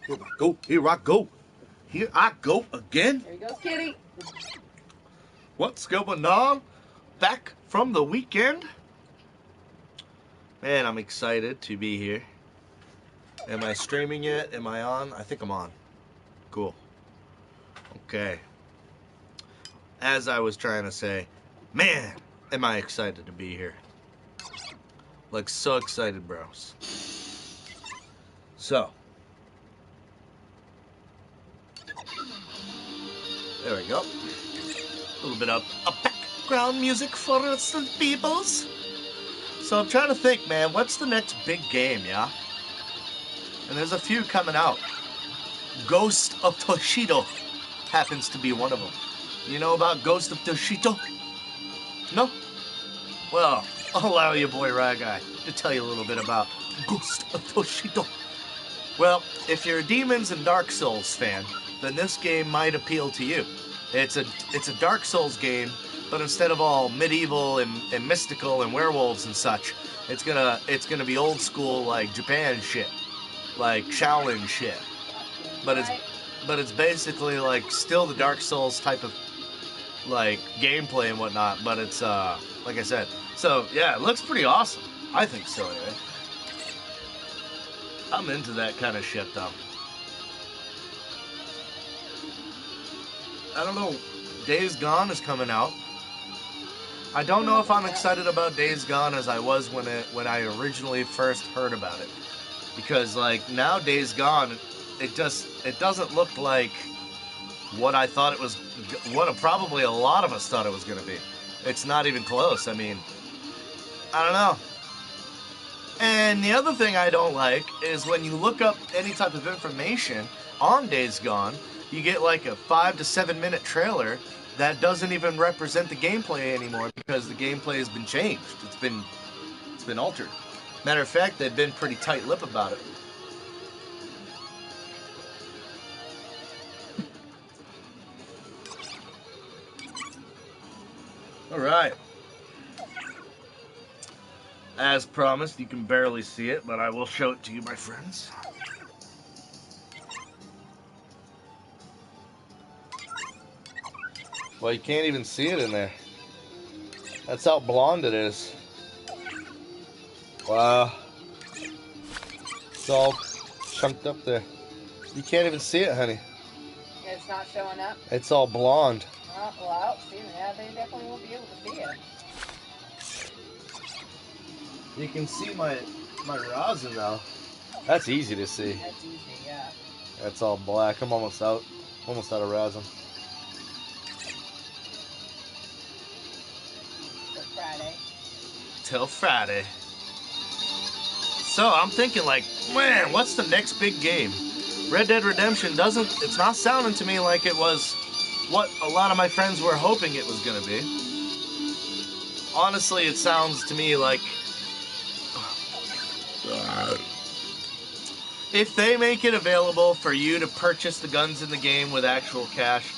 Here I go. Here I go. Here I go again. There he goes, kitty. What's going on? Back from the weekend. Man, I'm excited to be here. Am I streaming yet? Am I on? I think I'm on. Cool. Okay. As I was trying to say, man, am I excited to be here. Like, so excited, bros. So. There we go. A little bit of background music for us peoples. So I'm trying to think, man, what's the next big game, yeah? And there's a few coming out. Ghost of Toshido happens to be one of them. You know about Ghost of Toshido? No? Well, I'll allow you, boy Ragai, to tell you a little bit about Ghost of Toshido. Well, if you're a Demons and Dark Souls fan, then this game might appeal to you. It's a Dark Souls game, but instead of all medieval and mystical and werewolves and such, it's gonna be old school like Japan shit, like Shaolin shit. But it's basically like still the Dark Souls type of like gameplay and whatnot. But it's like I said, so yeah, it looks pretty awesome. I think so anyway. I'm into that kind of shit though. I don't know. Days Gone is coming out. I don't know if I'm excited about Days Gone as I was when I originally first heard about it, because like now Days Gone, it doesn't look like what I thought it was. What probably a lot of us thought it was going to be. It's not even close. I mean, I don't know. And the other thing I don't like is when you look up any type of information on Days Gone, you get like a 5 to 7 minute trailer that doesn't even represent the gameplay anymore because the gameplay has been changed. It's been altered. Matter of fact, they've been pretty tight-lipped about it. All right. As promised, you can barely see it, but I will show it to you, my friends. Well, you can't even see it in there. That's how blonde it is. Wow. It's all chunked up there. You can't even see it, honey. It's not showing up? It's all blonde. Oh, well, see, yeah, they definitely won't be able to see it. You can see my rosin now. That's easy to see. That's easy, yeah. That's all black. I'm almost out. Almost out of rosin. Friday. Till Friday. So I'm thinking like, man, what's the next big game? Red Dead Redemption it's not sounding to me like it was what a lot of my friends were hoping it was gonna be. Honestly, it sounds to me like if they make it available for you to purchase the guns in the game with actual cash,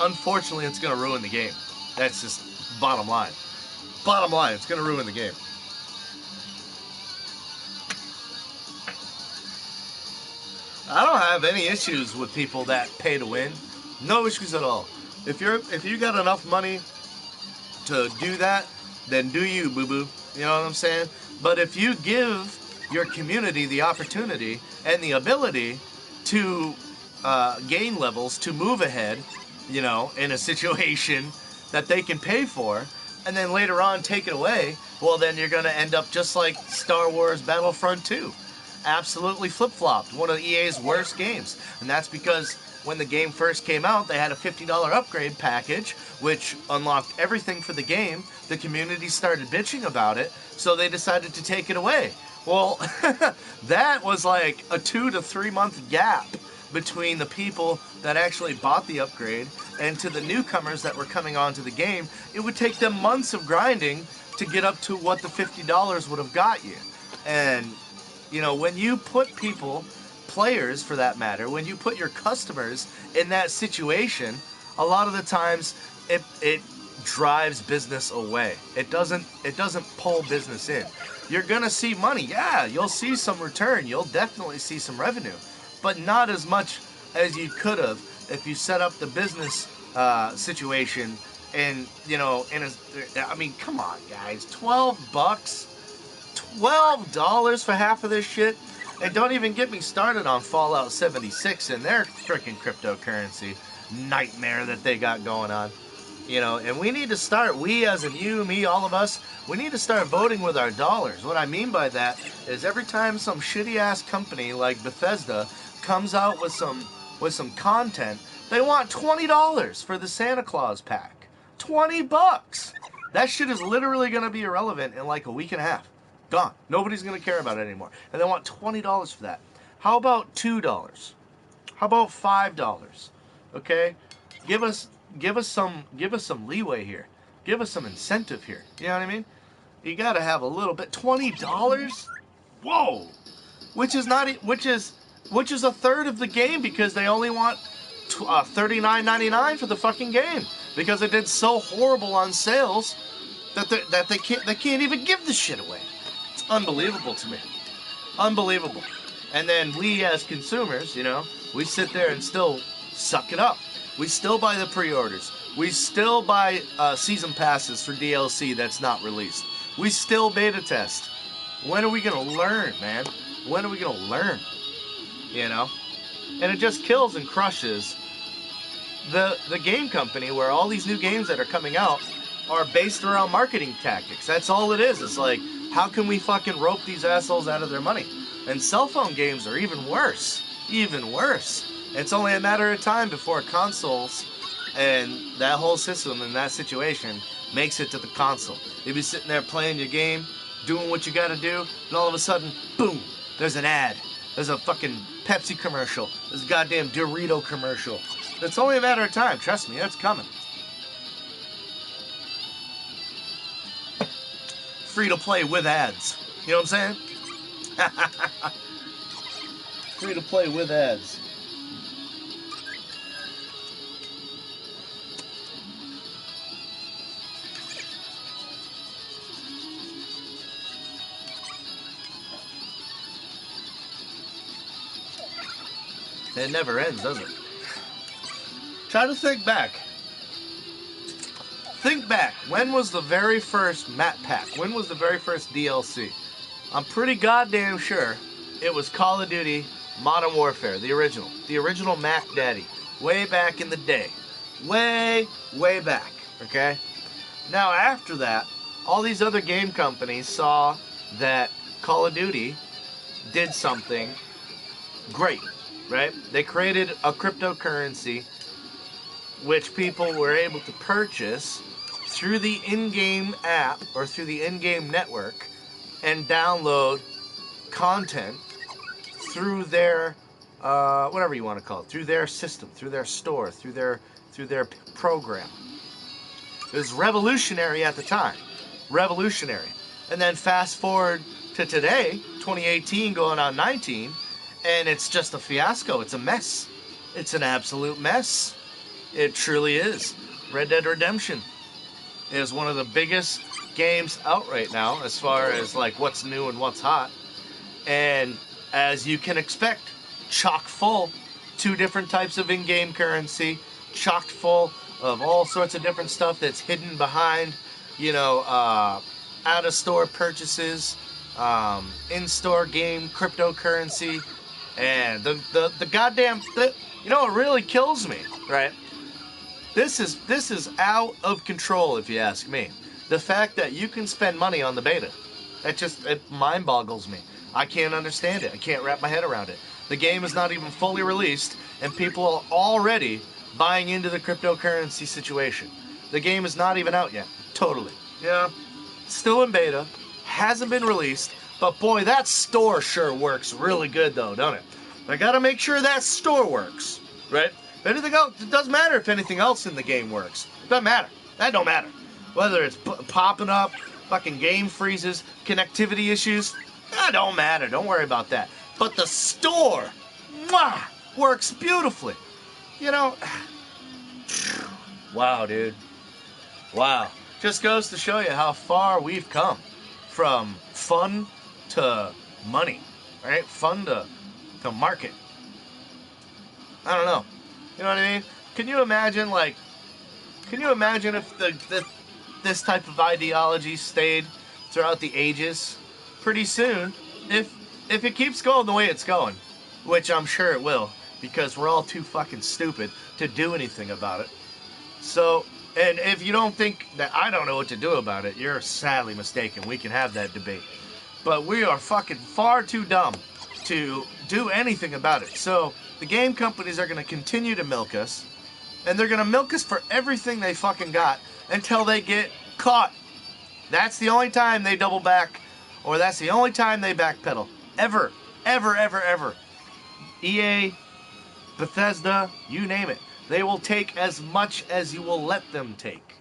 unfortunately, it's gonna ruin the game. That's just bottom line. Bottom line, it's going to ruin the game. I don't have any issues with people that pay to win. No issues at all. If you got enough money to do that, then do you, boo-boo. You know what I'm saying? But if you give your community the opportunity and the ability to gain levels, to move ahead, you know, in a situation that they can pay for, and then later on take it away, well then you're going to end up just like Star Wars Battlefront 2. Absolutely flip-flopped. One of EA's worst games. And that's because when the game first came out, they had a $50 upgrade package, which unlocked everything for the game. The community started bitching about it, so they decided to take it away. Well, that was like a 2 to 3 month gap between the people that actually bought the upgrade and to the newcomers that were coming onto the game. It would take them months of grinding to get up to what the $50 would have got you. And, you know, when you put players for that matter, when you put your customers in that situation, a lot of the times it drives business away. It doesn't pull business in. You're gonna see money, yeah, you'll see some return, you'll definitely see some revenue. but not as much as you could have if you set up the business situation. And I mean, come on, guys, $12, $12 for half of this shit. And don't even get me started on Fallout 76 and their freaking cryptocurrency nightmare that they got going on. And we need to start, we as in you, me, all of us, we need to start voting with our dollars. What I mean by that is every time some shitty ass company like Bethesda comes out with some content, they want $20 for the Santa Claus pack. $20. That shit is literally going to be irrelevant in like a week and a half. Gone. Nobody's going to care about it anymore. And they want $20 for that. How about $2? How about $5? Okay? Give us some leeway here. Give us some incentive here. You know what I mean? You got to have a little bit. $20? Whoa. Which is a third of the game, because they only want $39.99 for the fucking game, because it did so horrible on sales that they can't even give the shit away. It's unbelievable to me. Unbelievable. And then we as consumers, we sit there and still suck it up. We still buy the pre-orders. We still buy season passes for DLC that's not released. We still beta test. When are we going to learn, man? When are we going to learn? And it just kills and crushes the game company, where all these new games that are coming out are based around marketing tactics. That's all it is. It's like, how can we fucking rope these assholes out of their money? And cell phone games are even worse. Even worse. It's only a matter of time before consoles and that whole system and that situation makes it to the console. You'll be sitting there playing your game, doing what you gotta do, and all of a sudden, boom, there's an ad. There's a fucking Pepsi commercial. There's a goddamn Dorito commercial. It's only a matter of time. Trust me, it's coming. Free to play with ads. You know what I'm saying? Free to play with ads. It never ends, does it? Try to think back. Think back. When was the very first map pack? When was the very first DLC? I'm pretty goddamn sure it was Call of Duty Modern Warfare, the original. The original Mac Daddy. Way back in the day. Way, way back. Okay? Now, after that, all these other game companies saw that Call of Duty did something great. Right? They created a cryptocurrency which people were able to purchase through the in-game app or through the in-game network and download content through their whatever you want to call it, through their system, through their store, through their program. It was revolutionary at the time. Revolutionary. And then fast forward to today, 2018 going on 19, and it's just a fiasco. It's a mess. It's an absolute mess. It truly is. Red Dead Redemption is one of the biggest games out right now as far as like what's new and what's hot. And as you can expect, chock full, 2 different types of in-game currency, chock full of all sorts of different stuff that's hidden behind, out-of-store purchases, in-store game cryptocurrency. And the goddamn, what really kills me, right? This is out of control, if you ask me. The fact that you can spend money on the beta, it mind boggles me. I can't understand it. I can't wrap my head around it. The game is not even fully released, and people are already buying into the cryptocurrency situation. The game is not even out yet. Totally. Yeah. Still in beta. Hasn't been released. But boy, that store sure works really good though, don't it? I gotta make sure that store works, right? If anything else, it doesn't matter if anything else in the game works. It doesn't matter. That don't matter. Whether it's popping up, fucking game freezes, connectivity issues, that don't matter. Don't worry about that. But the store, works beautifully. Wow, dude. Wow. Just goes to show you how far we've come from fun to money, right? Fun to market. I don't know. You know what I mean? Can you imagine, like, if this type of ideology stayed throughout the ages? Pretty soon, if it keeps going the way it's going, which I'm sure it will, because we're all too fucking stupid to do anything about it. So, and if you don't think that I don't know what to do about it, you're sadly mistaken. We can have that debate. But we are fucking far too dumb to do anything about it. So, the game companies are going to continue to milk us, and they're going to milk us for everything they fucking got until they get caught. That's the only time they double back, or that's the only time they backpedal. Ever. Ever, ever, ever. EA, Bethesda, you name it. They will take as much as you will let them take.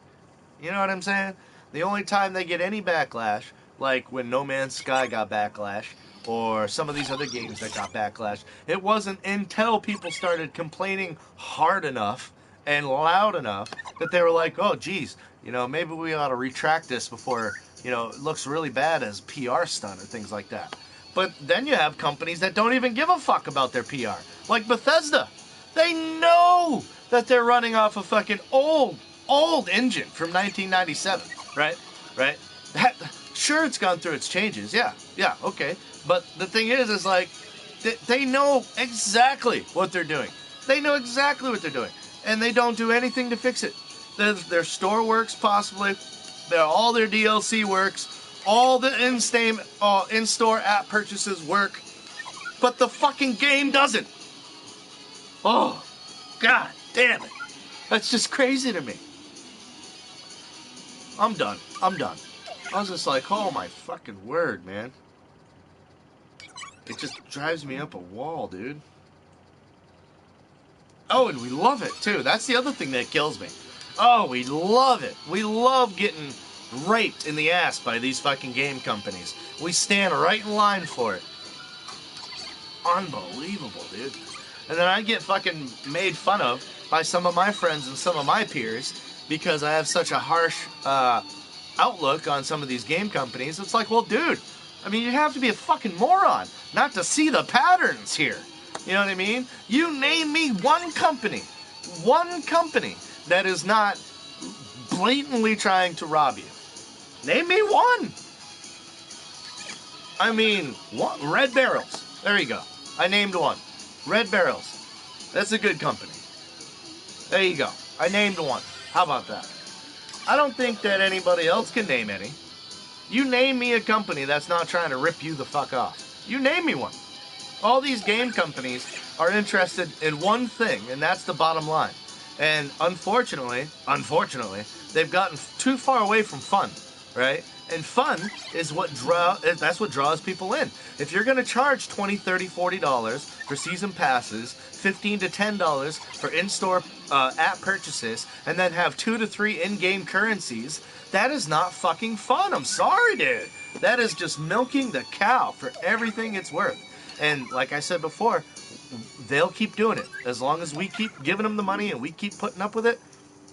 You know what I'm saying? The only time they get any backlash, like when No Man's Sky got backlash, or some of these other games that got backlash, it wasn't until people started complaining hard enough and loud enough that they were like, oh, geez, you know, maybe we ought to retract this before, you know, it looks really bad as PR stunt or things like that. But then you have companies that don't even give a fuck about their PR. Like Bethesda. They know that they're running off a fucking old engine from 1997, right? Right? Sure, it's gone through its changes. Yeah, okay. But the thing is like, they know exactly what they're doing. They know exactly what they're doing. And they don't do anything to fix it. Their store works, possibly. All their DLC works. All the in-store app purchases work. But the fucking game doesn't. Oh, God damn it. That's just crazy to me. I'm done. I was just like, oh my fucking word, man. It just drives me up a wall, dude. Oh, and we love it, too. That's the other thing that kills me. Oh, we love it. We love getting raped in the ass by these fucking game companies. We stand right in line for it. Unbelievable, dude. And then I get fucking made fun of by some of my friends and some of my peers because I have such a harsh outlook on some of these game companies. It's like, well, dude, I mean, you have to be a fucking moron not to see the patterns here. You know what I mean? You name me one company that is not blatantly trying to rob you. Name me one. I mean, what? Red Barrels. There you go. I named one. Red Barrels. That's a good company. There you go. I named one. How about that? I don't think that anybody else can name any. You name me a company that's not trying to rip you the fuck off. You name me one. All these game companies are interested in one thing, and that's the bottom line. And unfortunately, they've gotten too far away from fun, right? And fun is that's what draws people in. If you're going to charge $20, $30, $40 for season passes, $15 to $10 for in-store app purchases, and then have 2 to 3 in-game currencies, that is not fucking fun. I'm sorry, dude. That is just milking the cow for everything it's worth. And like I said before, they'll keep doing it. As long as we keep giving them the money and we keep putting up with it,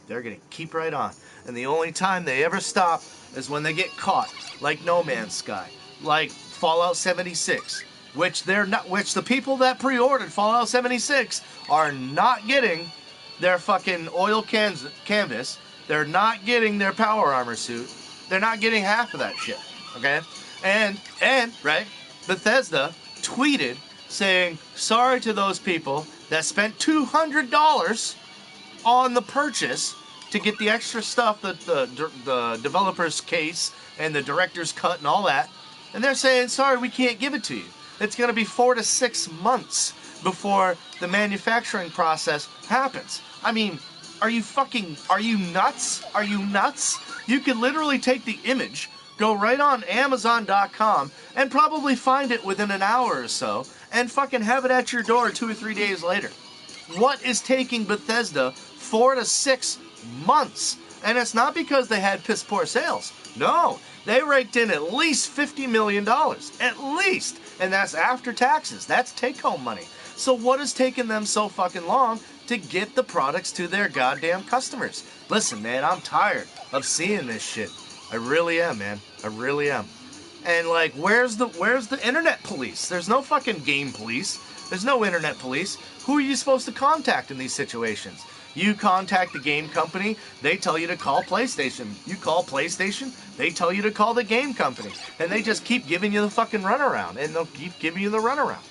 they're going to keep right on. And the only time they ever stop is when they get caught, like No Man's Sky, like Fallout 76, which the people that pre-ordered Fallout 76 are not getting their fucking oil canvas. They're not getting their power armor suit. They're not getting half of that shit. Okay? And right, Bethesda tweeted saying sorry to those people that spent $200 on the purchase to get the extra stuff, that the developer's case and the director's cut and all that. And they're saying, sorry, we can't give it to you. It's going to be 4 to 6 months before the manufacturing process happens. I mean, are you nuts? Are you nuts? You could literally take the image, go right on Amazon.com, and probably find it within an hour or so, and fucking have it at your door 2 or 3 days later. What is taking Bethesda 4 to 6 months? And it's not because they had piss poor sales. No, they raked in at least $50 million. At least. And that's after taxes. That's take-home money. So what is taking them so fucking long to get the products to their goddamn customers? Listen, man, I'm tired of seeing this shit. I really am, man. I really am. And like, where's the internet police? There's no fucking game police. There's no internet police. Who are you supposed to contact in these situations? You contact the game company, they tell you to call PlayStation. You call PlayStation, they tell you to call the game company. And they just keep giving you the fucking runaround. And they'll keep giving you the runaround.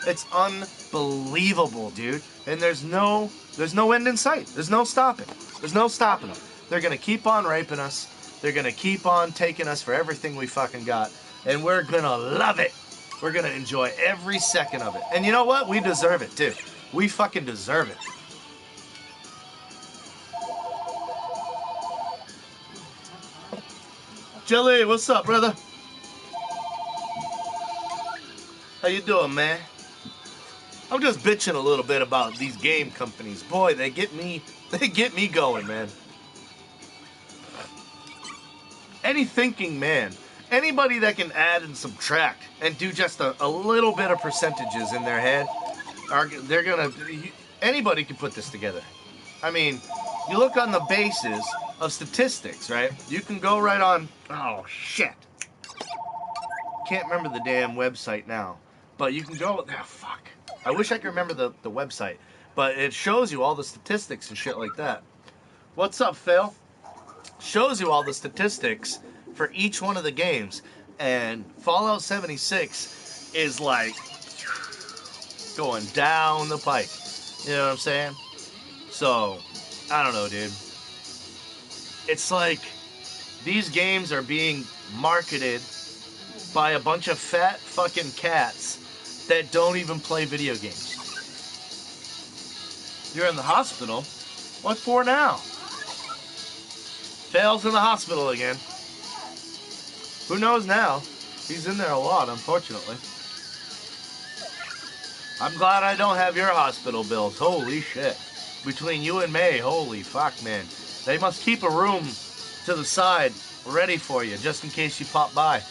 It's unbelievable, dude. And there's no end in sight. There's no stopping. There's no stopping them. They're going to keep on raping us. They're going to keep on taking us for everything we fucking got. And we're going to love it. We're going to enjoy every second of it. And you know what? We deserve it, too. We fucking deserve it. Jelly, what's up, brother? How you doing, man? I'm just bitching a little bit about these game companies. Boy, they get me going, man. Any thinking man, anybody that can add and subtract and do just a little bit of percentages in their head, anybody can put this together. I mean, you look on the basis of statistics, right? You can go right on, oh shit. Can't remember the damn website now. But you can go, fuck. I wish I could remember the website. But it shows you all the statistics and shit like that. What's up, Phil? Shows you all the statistics for each one of the games. And Fallout 76 is like going down the pike. You know what I'm saying? So, I don't know, dude. It's like these games are being marketed by a bunch of fat fucking cats that don't even play video games. You're in the hospital? What for now? Fail's in the hospital again. Who knows now? He's in there a lot, unfortunately. I'm glad I don't have your hospital bills. Holy shit. Between you and May, holy fuck, man. They must keep a room to the side ready for you, just in case you pop by.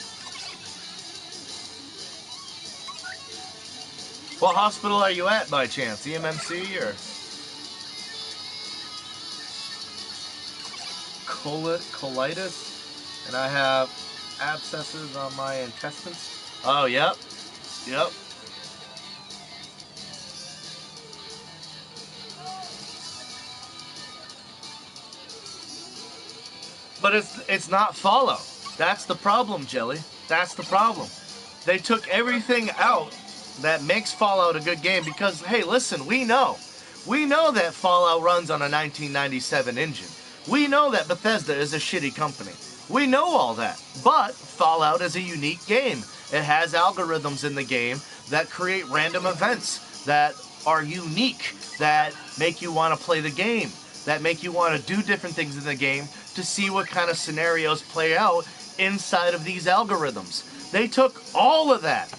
What hospital are you at, by chance? EMMC or colitis? And I have abscesses on my intestines. Oh, yep. Yep. But it's not Fallout. That's the problem, Jelly. That's the problem. They took everything out that makes Fallout a good game because, hey, listen, we know that Fallout runs on a 1997 engine. We know that Bethesda is a shitty company. We know all that. But Fallout is a unique game. It has algorithms in the game that create random events that are unique, that make you want to play the game, that make you want to do different things in the game to see what kind of scenarios play out inside of these algorithms. They took all of that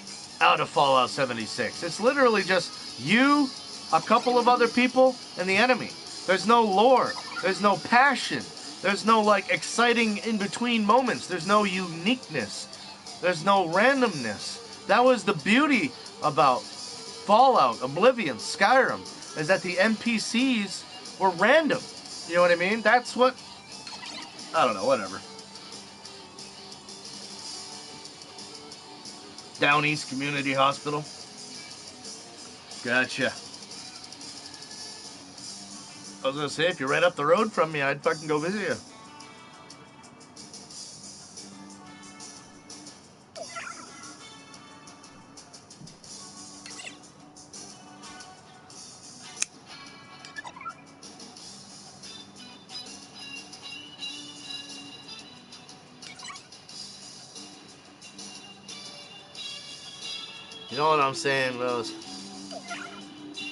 out of Fallout 76. It's literally just you, a couple of other people, and the enemy. There's no lore. There's no passion. There's no, like, exciting in-between moments. There's no uniqueness. There's no randomness. That was the beauty about Fallout, Oblivion, Skyrim, is that the NPCs were random. You know what I mean? That's what... I don't know, whatever. Down East Community Hospital. Gotcha. I was gonna say, if you're right up the road from me, I'd fucking go visit you. You know what I'm saying, Rose?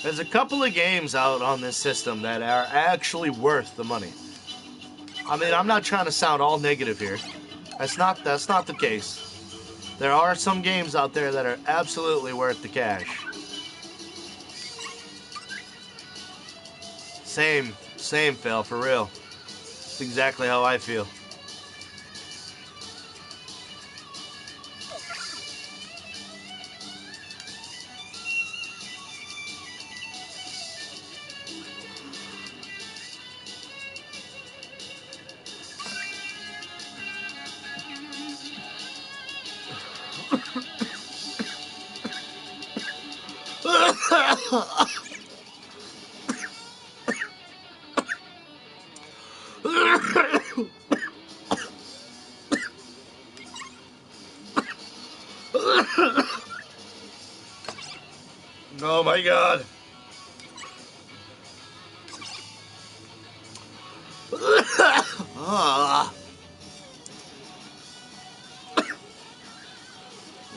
There's a couple of games out on this system that are actually worth the money. I mean, I'm not trying to sound all negative here. That's not the case. There are some games out there that are absolutely worth the cash. Same, Phil, for real. It's exactly how I feel. Oh my god. Ah.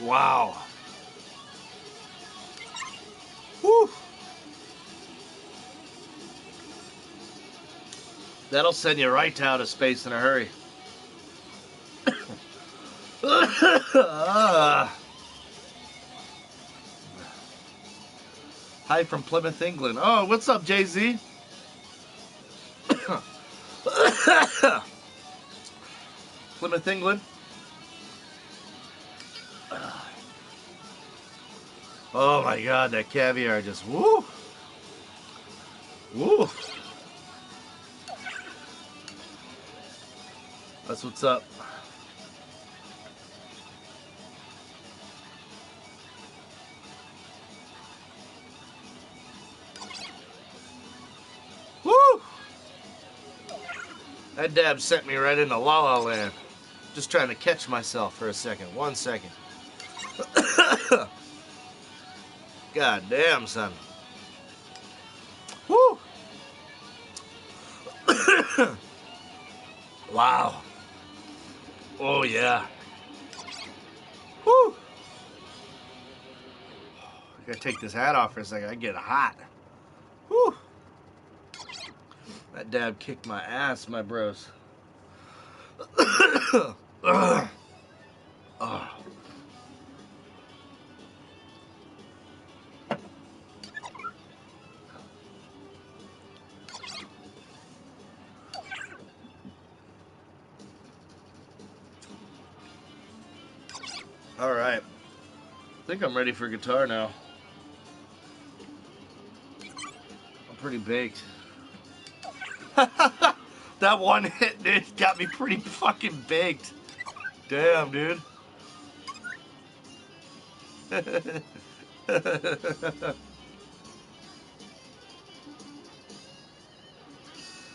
Wow. Whew. That'll send you right to outer space in a hurry. Hi from Plymouth, England. Oh, what's up, Jay-Z? Plymouth, England. Oh my god, that caviar just woo. Woo. That's what's up. Woo! That dab sent me right into La La Land. Just trying to catch myself for a second. 1 second. God damn, son. Woo! Wow. Oh, yeah. Woo! I gotta take this hat off for a second. I get hot. Woo! That dab kicked my ass, my bros. Oh. All right. I think I'm ready for guitar now. I'm pretty baked. That one hit, dude, got me pretty fucking baked. Damn, dude.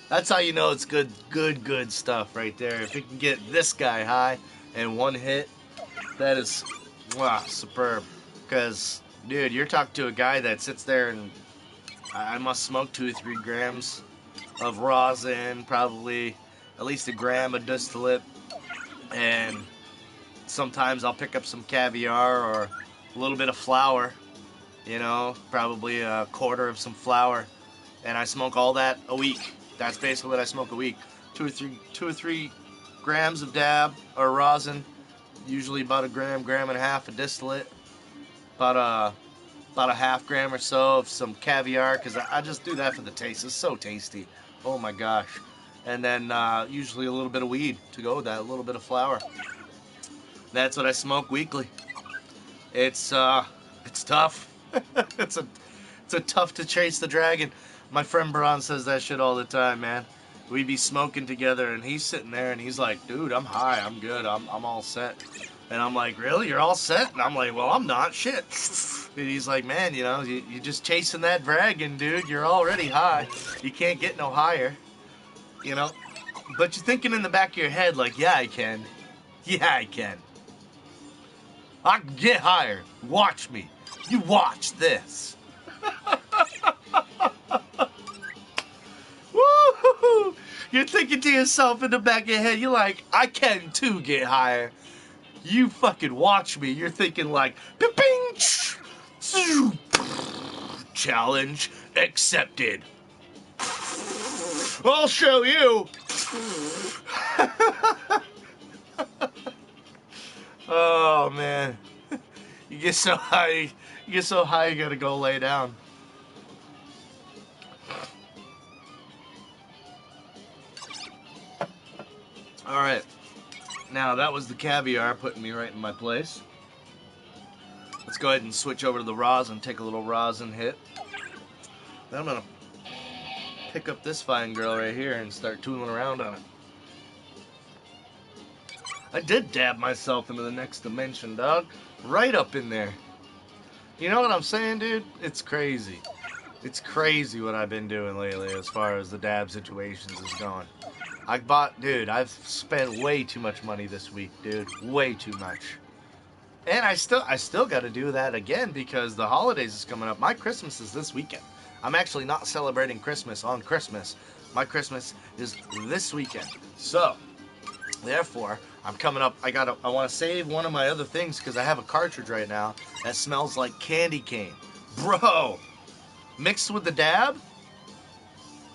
That's how you know it's good stuff right there. If you can get this guy high in one hit, that is superb. Because, dude, you're talking to a guy that sits there and I must smoke 2 or 3 grams of rosin, probably at least a gram of distillate, and sometimes I'll pick up some caviar or a little bit of flour, you know, probably a quarter of some flour, and I smoke all that a week. That's basically what I smoke a week. 2 or 3 grams of dab or rosin, usually about a gram and a half of distillate, about a half gram or so of some caviar, because I just do that for the taste. It's so tasty. Oh my gosh. And then usually a little bit of weed to go with that, a little bit of flour. That's what I smoke weekly. It's tough. it's a tough to chase the dragon. My friend Baran says that shit all the time, man. We'd be smoking together, and he's sitting there, and he's like, dude, I'm high, I'm good, I'm all set. And I'm like, really? You're all set? And I'm like, well, I'm not. Shit. And he's like, man, you know, you're just chasing that dragon, dude. You're already high. You can't get no higher. You know? But you're thinking in the back of your head, like, yeah, I can. Yeah, I can. I can get higher. Watch me. You watch this. Woo-hoo-hoo. You're thinking to yourself in the back of your head, you're like, I can too get higher. You fucking watch me. You're thinking like, bing, challenge accepted. I'll show you. Oh man, you get so high. You gotta go lay down. All right. Now that was the caviar putting me right in my place. Let's go ahead and switch over to the rosin, take a little rosin hit. Then I'm gonna pick up this fine girl right here and start tooling around on it. I did dab myself into the next dimension, dog. Right up in there. You know what I'm saying, dude? It's crazy. It's crazy what I've been doing lately as far as the dab situations is going. Dude, I've spent way too much money this week, dude. Way too much. And I still got to do that again because the holidays is coming up. My Christmas is this weekend. I'm actually not celebrating Christmas on Christmas. My Christmas is this weekend. So, therefore, I'm coming up. I want to save one of my other things because I have a cartridge right now that smells like candy cane. Bro, mixed with the dab?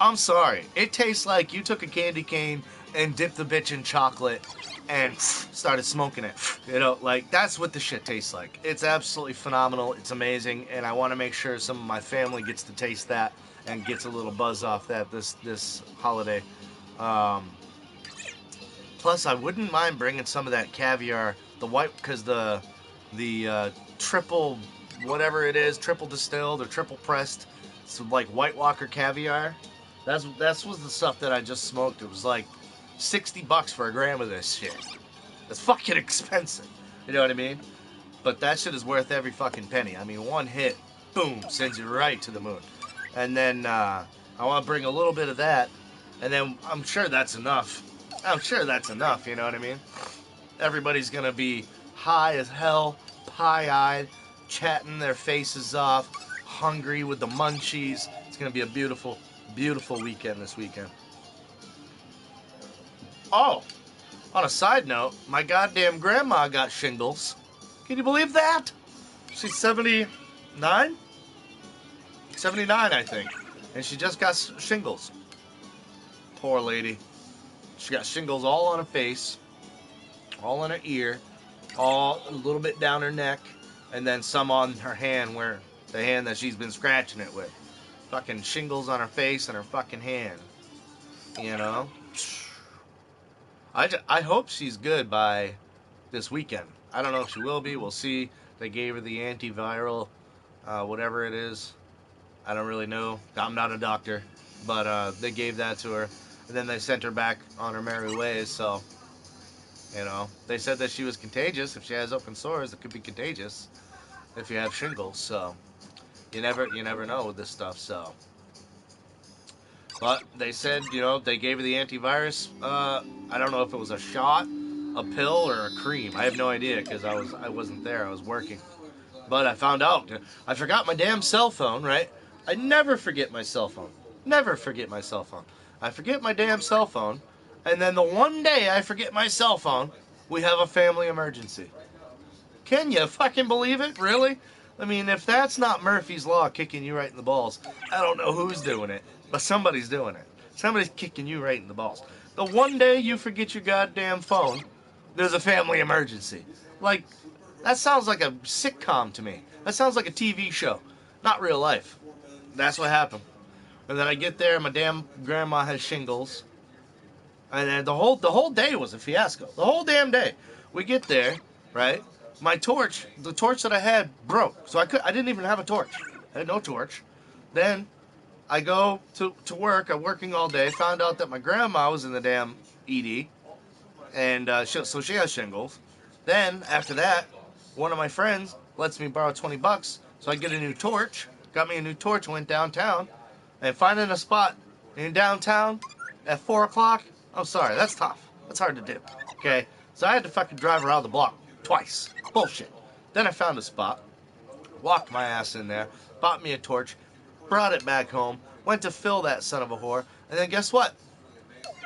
I'm sorry. It tastes like you took a candy cane and dipped the bitch in chocolate and started smoking it. You know, like, that's what the shit tastes like. It's absolutely phenomenal. It's amazing. And I want to make sure some of my family gets to taste that and gets a little buzz off that this holiday. Plus, I wouldn't mind bringing some of that caviar, the white, because the triple, whatever it is, triple distilled or triple pressed, so like White Walker caviar. That was the stuff that I just smoked. It was like $60 for a gram of this shit. It's fucking expensive. You know what I mean? But that shit is worth every fucking penny. I mean, one hit, boom, sends you right to the moon. And then I want to bring a little bit of that, and then I'm sure that's enough. I'm sure that's enough, you know what I mean? Everybody's going to be high as hell, pie-eyed, chatting their faces off, hungry with the munchies. It's going to be a beautiful, beautiful weekend this weekend. Oh, on a side note, my goddamn grandma got shingles. Can you believe that? She's 79? 79, I think. And she just got shingles. Poor lady. She got shingles all on her face, all on her ear, all a little bit down her neck, and then some on her hand, where the hand that she's been scratching it with. Fucking shingles on her face and her fucking hand. You know? I hope she's good by this weekend. I don't know if she will be. We'll see. They gave her the antiviral, whatever it is. I don't really know. I'm not a doctor. But they gave that to her. And then they sent her back on her merry ways. So, you know, they said that she was contagious. If she has open sores, it could be contagious if you have shingles. So, you never know with this stuff. So, but they said, you know, they gave her the antivirus. I don't know if it was a shot, a pill, or a cream. I have no idea because I wasn't there. I was working. But I found out. I forgot my damn cell phone. Right? I never forget my cell phone. Never forget my cell phone. I forget my damn cell phone, and then the one day I forget my cell phone, we have a family emergency. Can you fucking believe it? Really? I mean, if that's not Murphy's Law kicking you right in the balls, I don't know who's doing it, but somebody's doing it. Somebody's kicking you right in the balls. The one day you forget your goddamn phone, there's a family emergency. Like, that sounds like a sitcom to me. That sounds like a TV show, not real life. That's what happened. And then I get there, my damn grandma has shingles. And then the whole day was a fiasco. The whole damn day. We get there, right? My torch, the torch that I had broke. So I didn't even have a torch. I had no torch. Then I go to work. I'm working all day. Found out that my grandma was in the damn ED. And so she has shingles. Then, after that, one of my friends lets me borrow $20. So I get a new torch. Got me a new torch, went downtown. And finding a spot in downtown at 4 o'clock, I'm sorry, that's tough. That's hard to do, okay? So I had to fucking drive around the block twice. Bullshit. Then I found a spot, walked my ass in there, bought me a torch, brought it back home, went to fill that son of a whore, and then guess what?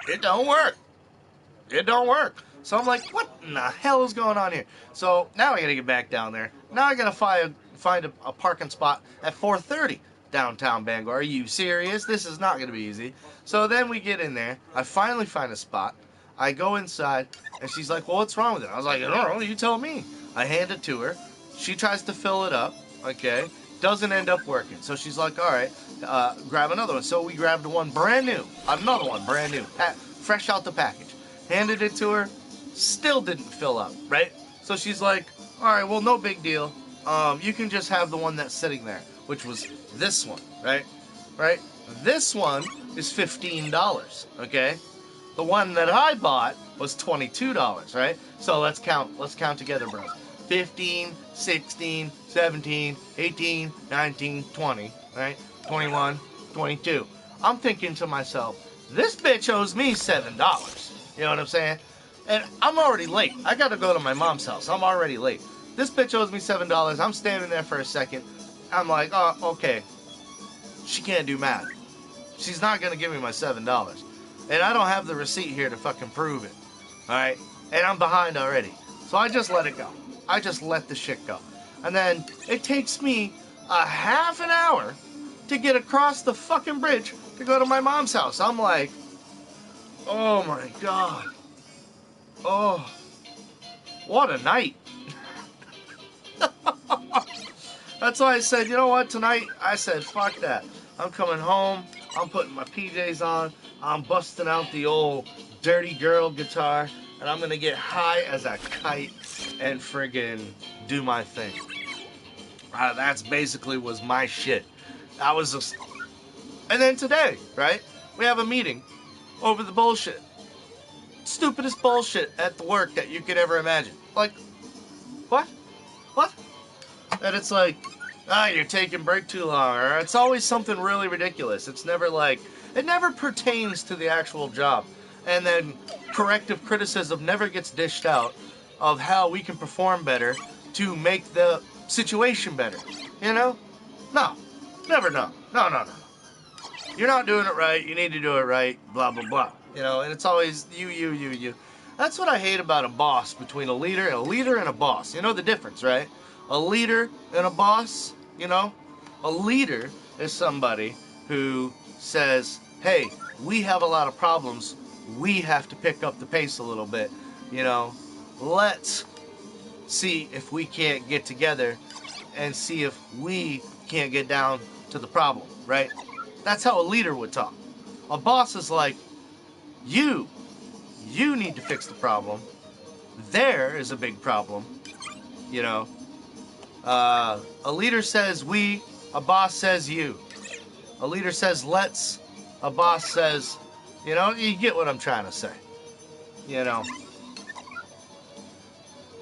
It don't work. It don't work. So I'm like, what in the hell is going on here? So now I gotta get back down there. Now I gotta find a parking spot at 4:30. Downtown Bangor. Are you serious? This is not going to be easy. So then we get in there. I finally find a spot. I go inside, and she's like, well, what's wrong with it? I was like, I don't know. You tell me. I hand it to her. She tries to fill it up, okay? Doesn't end up working. So she's like, all right, grab another one. So we grabbed one brand new. Another one brand new. Fresh out the package. Handed it to her. Still didn't fill up, right? So she's like, all right, well, no big deal. You can just have the one that's sitting there, which was this one, right? Right? This one is $15, okay? The one that I bought was $22, right? So let's count together, bros. 15, 16, 17, 18, 19, 20, right? 21, 22. I'm thinking to myself, this bitch owes me $7. You know what I'm saying? And I'm already late. I gotta go to my mom's house. I'm already late. This bitch owes me $7. I'm standing there for a second. I'm like, oh, okay. She can't do math. She's not going to give me my $7. And I don't have the receipt here to fucking prove it. Alright? And I'm behind already. So I just let it go. I just let the shit go. And then it takes me a half an hour to get across the fucking bridge to go to my mom's house. I'm like, oh my God. Oh, what a night. That's why I said, you know what, tonight, I said, fuck that. I'm coming home, I'm putting my PJs on, I'm busting out the old dirty girl guitar, and I'm gonna get high as a kite and friggin' do my thing. That's basically was my shit. I was just... And then today, right, we have a meeting over the bullshit. Stupidest bullshit at the work that you could ever imagine. Like, what? What? And it's like, you're taking break too long, or it's always something really ridiculous. It's never like, it never pertains to the actual job. And then corrective criticism never gets dished out of how we can perform better to make the situation better. You know? No. Never no. No, no, no. You're not doing it right, you need to do it right, blah, blah, blah. You know, and it's always you. That's what I hate about a boss, between a leader and a boss. You know the difference, right? A leader and a boss, you know? A leader is somebody who says, hey, we have a lot of problems. We have to pick up the pace a little bit. You know, let's see if we can't get together and see if we can't get down to the problem, right? That's how a leader would talk. A boss is like, you need to fix the problem. There is a big problem, you know. A leader says we, a boss says you. A leader says let's, a boss says, you know, you get what I'm trying to say. You know.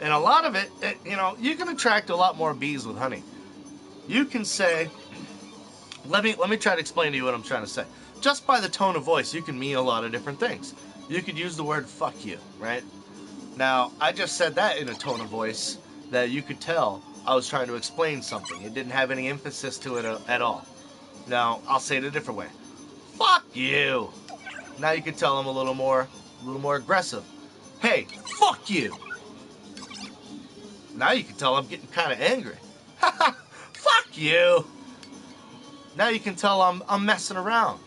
And a lot of it, you know, you can attract a lot more bees with honey. You can say, let me try to explain to you what I'm trying to say. Just by the tone of voice, you can mean a lot of different things. You could use the word fuck you, right? Now, I just said that in a tone of voice that you could tell I was trying to explain something. It didn't have any emphasis to it at all. Now, I'll say it a different way. Fuck you! Now you can tell I'm a little more aggressive. Hey, fuck you! Now you can tell I'm getting kind of angry. Fuck you! Now you can tell I'm messing around.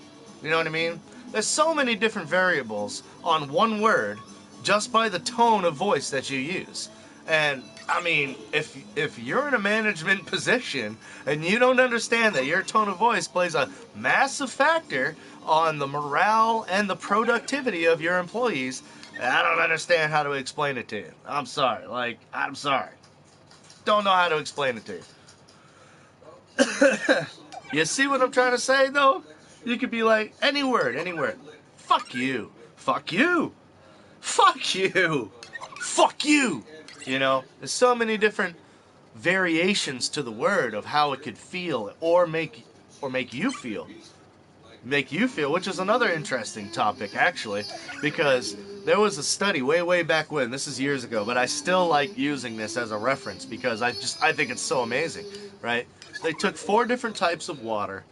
You know what I mean? There's so many different variables on one word just by the tone of voice that you use. And, I mean, if you're in a management position and you don't understand that your tone of voice plays a massive factor on the morale and the productivity of your employees, I don't understand how to explain it to you. I'm sorry. I'm sorry. Don't know how to explain it to you. You see what I'm trying to say, though? You could be like, any word. Fuck you. Fuck you. Fuck you. Fuck you. You know, there's so many different variations to the word of how it could feel or make you feel. Make you feel, which is another interesting topic, actually, because there was a study way back when, this is years ago, but I still like using this as a reference because I think it's so amazing, right? They took 4 different types of water,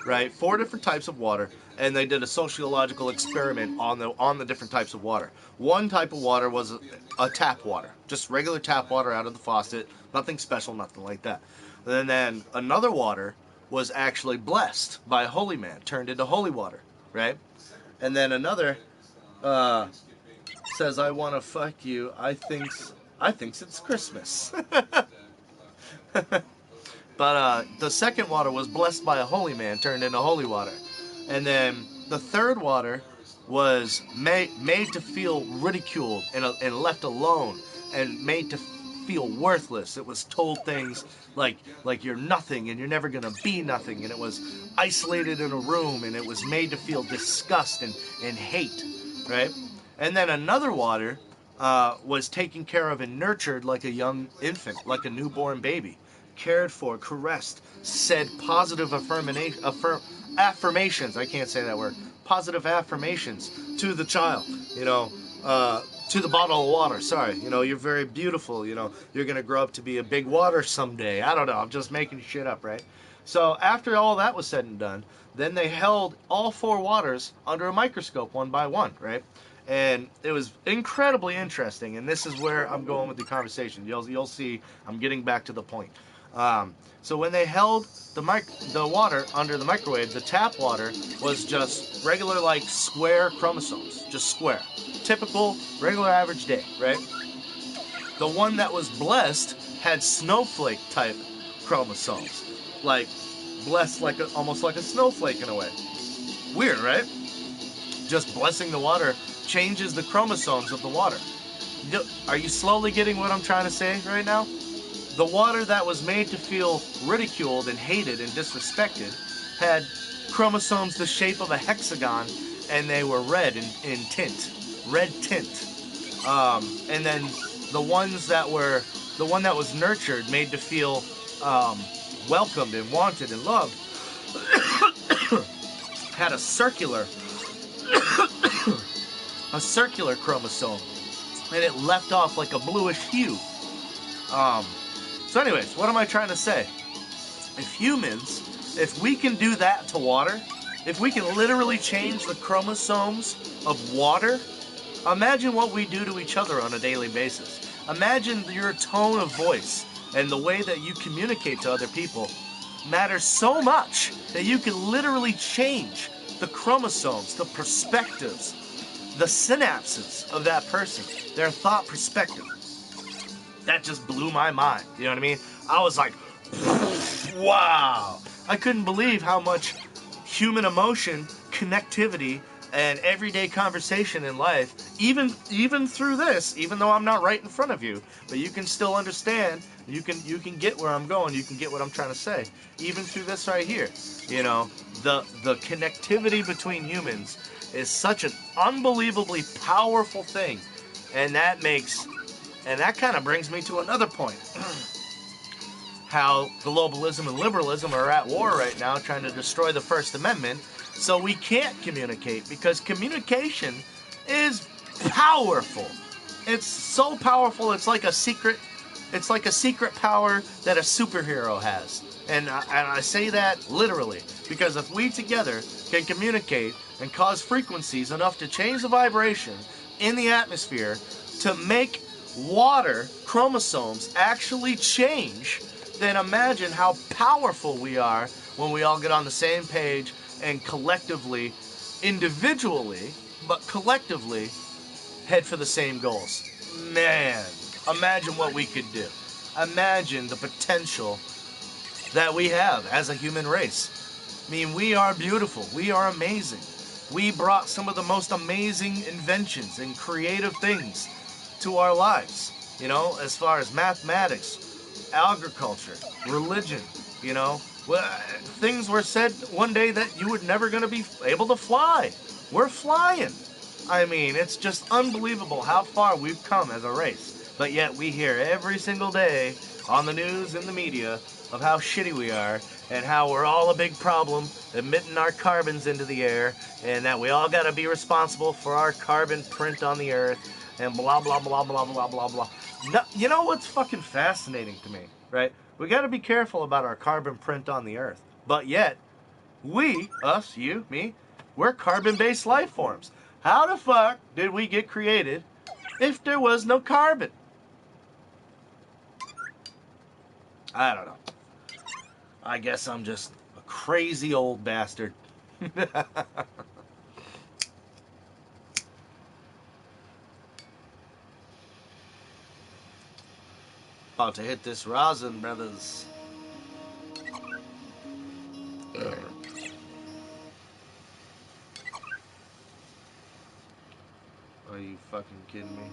right? 4 different types of water, and they did a sociological experiment on the different types of water. One type of water was a tap water, just regular tap water out of the faucet, nothing special, nothing like that. And then another water was actually blessed by a holy man, turned into holy water, right? And then another says, I want to fuck you, I thinks it's Christmas. But the second water was blessed by a holy man, turned into holy water. And then the third water was made to feel ridiculed and left alone and made to feel worthless. It was told things like you're nothing and you're never going to be nothing. And it was isolated in a room and it was made to feel disgust and hate, right? And then another water was taken care of and nurtured like a young infant, like a newborn baby. Cared for, caressed, said positive affirmations. I can't say that word. Positive affirmations to the child. You know, to the bottle of water. Sorry, you know, you're very beautiful. You know, you're gonna grow up to be a big water someday. I don't know. I'm just making shit up, right? So after all that was said and done, then they held all four waters under a microscope one by one, right? And it was incredibly interesting. And this is where I'm going with the conversation. You'll see. I'm getting back to the point. So when they held the water under the microwave, the tap water was just regular, like, square chromosomes, just square, typical regular average day, right? The one that was blessed had snowflake type chromosomes, like blessed like almost like a snowflake in a way. Weird, right? Just blessing the water changes the chromosomes of the water. Are you slowly getting what I'm trying to say right now? The water that was made to feel ridiculed and hated and disrespected had chromosomes the shape of a hexagon, and they were red in tint, red tint. And then the one that was nurtured, made to feel welcomed and wanted and loved, had a circular chromosome, and it left off like a bluish hue. So anyways, what am I trying to say? If we can do that to water, if we can literally change the chromosomes of water, imagine what we do to each other on a daily basis. Imagine your tone of voice and the way that you communicate to other people matters so much that you can literally change the chromosomes, the perspectives, the synapses of that person, their thought perspective. That just blew my mind. You know what I mean? I was like, wow. I couldn't believe how much human emotion, connectivity, and everyday conversation in life, even through this, even though I'm not right in front of you, but you can still understand, you can get where I'm going, you can get what I'm trying to say, even through this right here. You know, the connectivity between humans is such an unbelievably powerful thing, and that kind of brings me to another point. How globalism and liberalism are at war right now, trying to destroy the First Amendment, so we can't communicate, because communication is powerful. It's so powerful, it's like a secret power that a superhero has. And I say that literally, because if we together can communicate and cause frequencies enough to change the vibration in the atmosphere to make water chromosomes actually change, then imagine how powerful we are when we all get on the same page and collectively, individually, but collectively, head for the same goals. Man, imagine what we could do. Imagine the potential that we have as a human race. I mean, we are beautiful. We are amazing. We brought some of the most amazing inventions and creative things to our lives. You know, as far as mathematics, agriculture, religion, you know. Well, things were said one day that you were never going to be able to fly. We're flying. I mean, it's just unbelievable how far we've come as a race. But yet we hear every single day on the news and the media of how shitty we are and how we're all a big problem, emitting our carbons into the air, and that we all got to be responsible for our carbon print on the earth, and blah, blah, blah, blah, blah, blah, blah. No, you know what's fucking fascinating to me, right? We got to be careful about our carbon print on the earth. But yet, we, us, you, me, we're carbon-based life forms. How the fuck did we get created if there was no carbon? I don't know. I guess I'm just a crazy old bastard. About to hit this rosin, brothers. Are you fucking kidding me?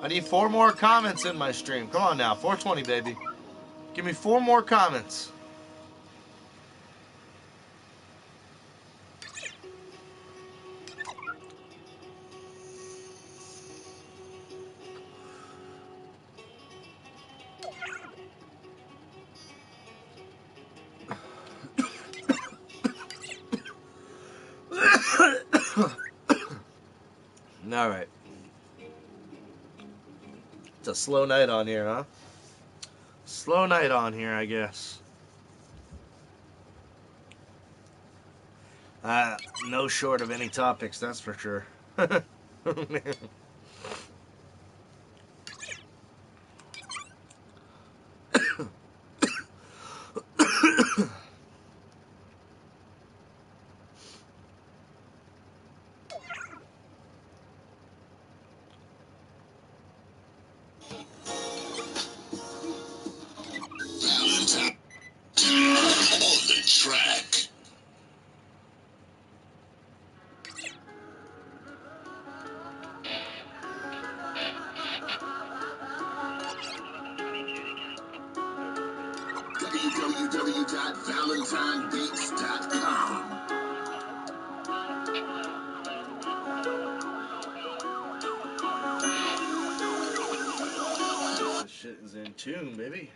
I need 4 more comments in my stream. Come on now, 420, baby. Give me 4 more comments. It's a slow night on here, huh? Slow night on here, I guess. No short of any topics, that's for sure. On the track. www.valentinebeats.com. This shit is in tune, baby.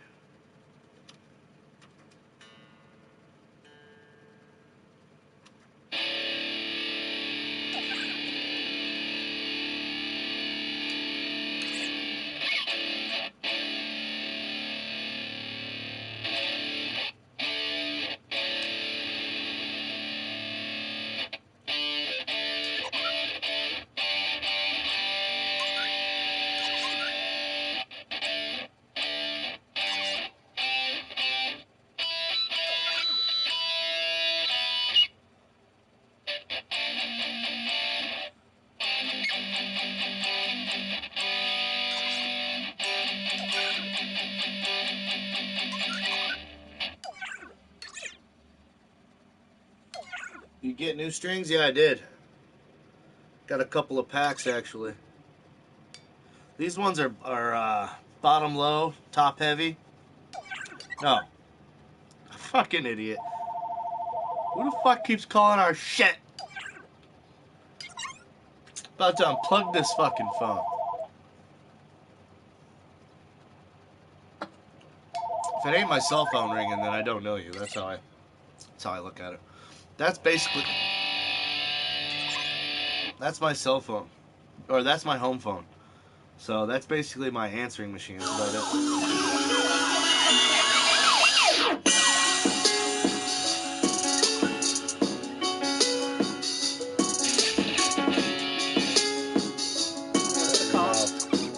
You get new strings? Yeah, I did. Got a couple of packs, actually. These ones are bottom low, top heavy. No. Fucking idiot. Who the fuck keeps calling our shit? About to unplug this fucking phone. If it ain't my cell phone ringing, then I don't know you. That's how I look at it. That's basically... That's my cell phone. Or that's my home phone. So that's basically my answering machine. That's about it.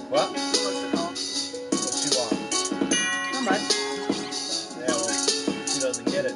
What? What's she want? How much? Yeah, well, she doesn't get it.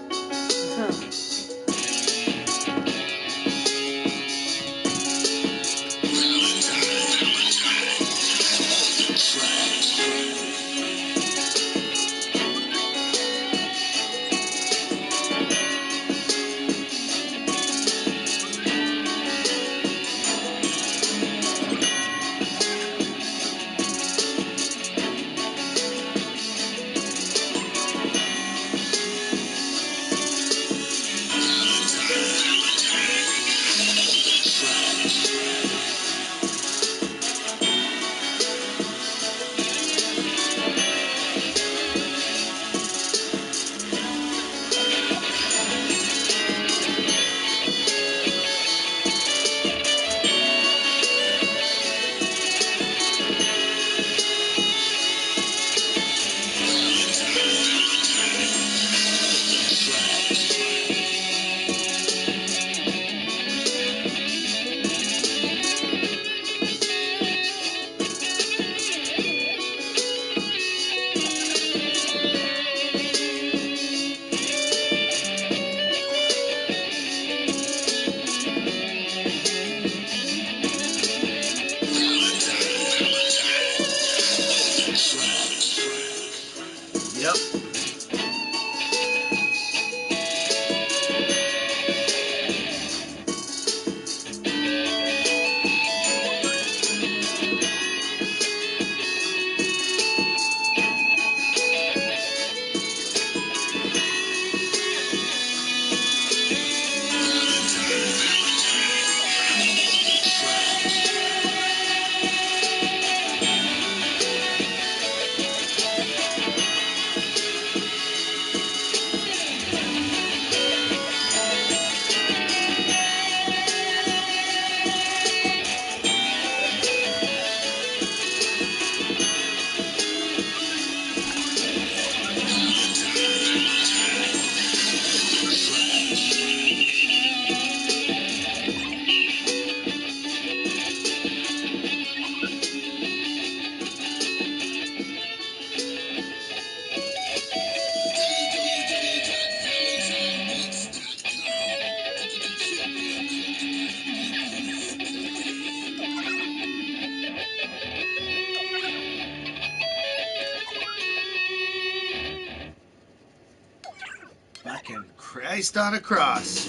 Christ on a cross.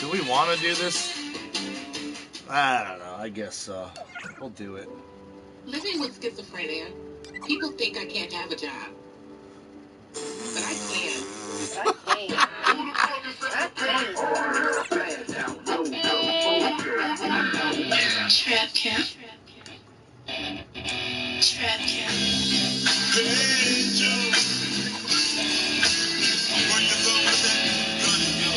Do we want to do this? I don't know. I guess so. We'll do it. Living with schizophrenia, people think I can't have a job. But I can. Trap camp. Trap camp. Hey, Joe. What you thought was that gun, yo?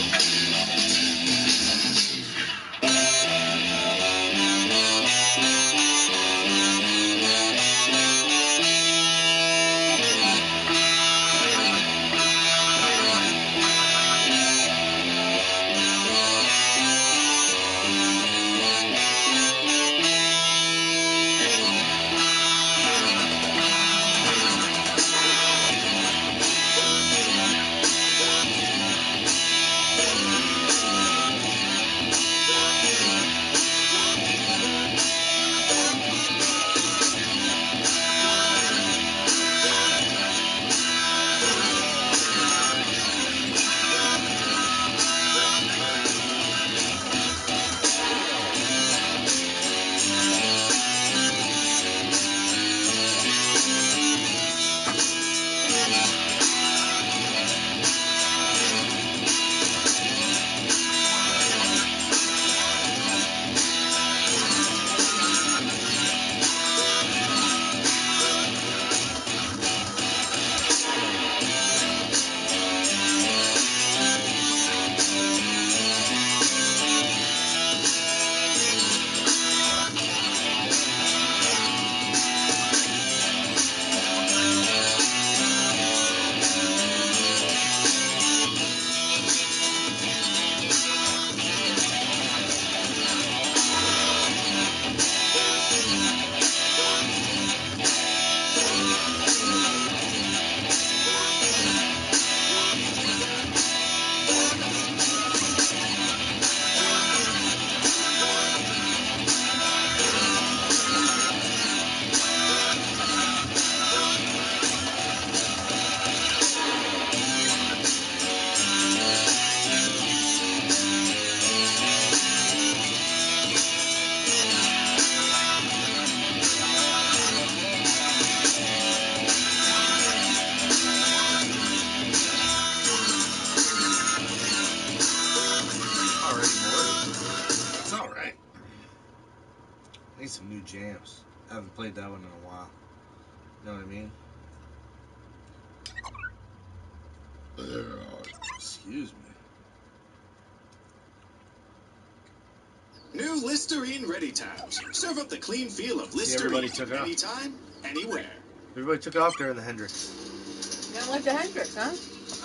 Need some new jams. I haven't played that one in a while. You know what I mean? Excuse me. New Listerine Ready Times. Serve up the clean feel of everybody Listerine took it off. anytime, anywhere. Everybody took it off during the Hendrix. You don't like the Hendrix, huh?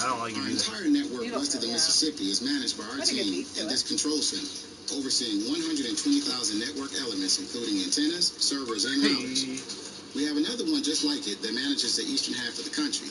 I don't like it Our either. entire network You don't west of the know, yeah. Mississippi is managed by our Gotta get team used to in it. this control center, overseeing 120,000 network elements, including antennas, servers, and routers. Hey. We have another one just like it that manages the eastern half of the country.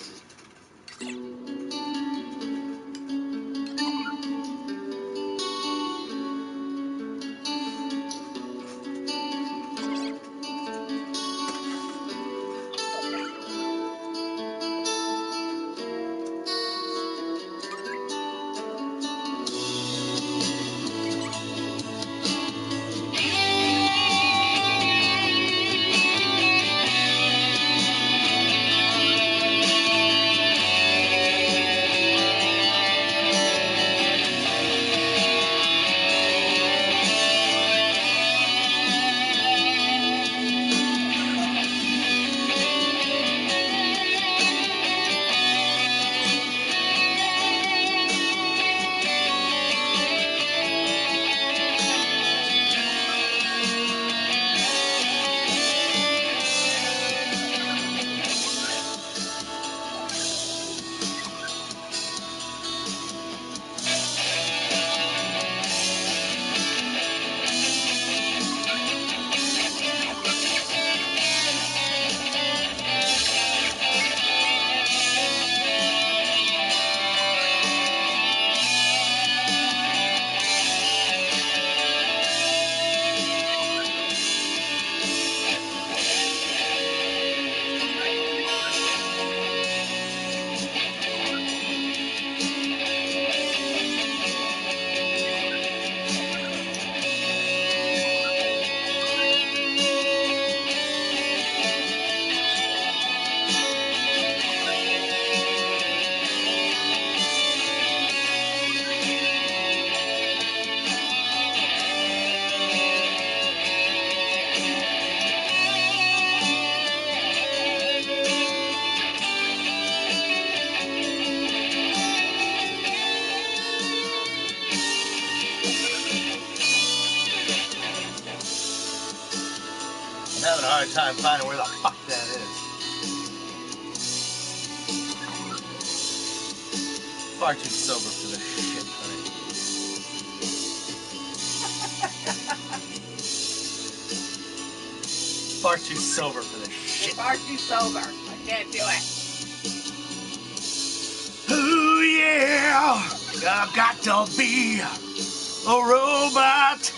having a hard time finding where the fuck that is. Far too sober for this shit, honey. Far too sober for this shit. Far too sober. I can't do it. Ooh yeah, I've got to be a robot.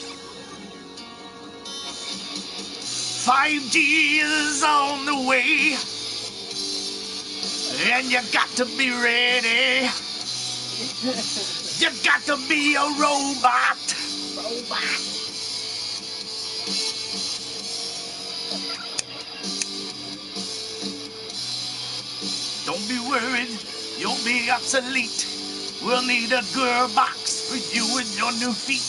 5G is on the way, and you got to be ready. You got to be a robot. Robot. Don't be worried, you'll be obsolete. We'll need a girl box for you and your new feet.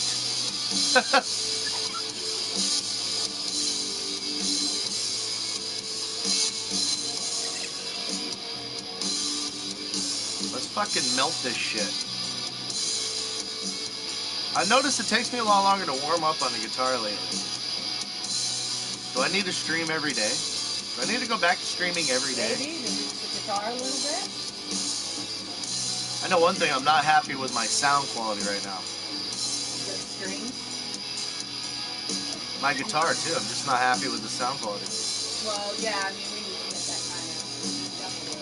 Let's fucking melt this shit. I noticed it takes me a lot longer to warm up on the guitar lately. Do I need to stream every day? Do I need to go back to streaming every day? Maybe to use the guitar a little bit. I know one thing, I'm not happy with my sound quality right now. The strings. My guitar too, I'm just not happy with the sound quality. Well, yeah, I mean, we need to get that kind of definitely.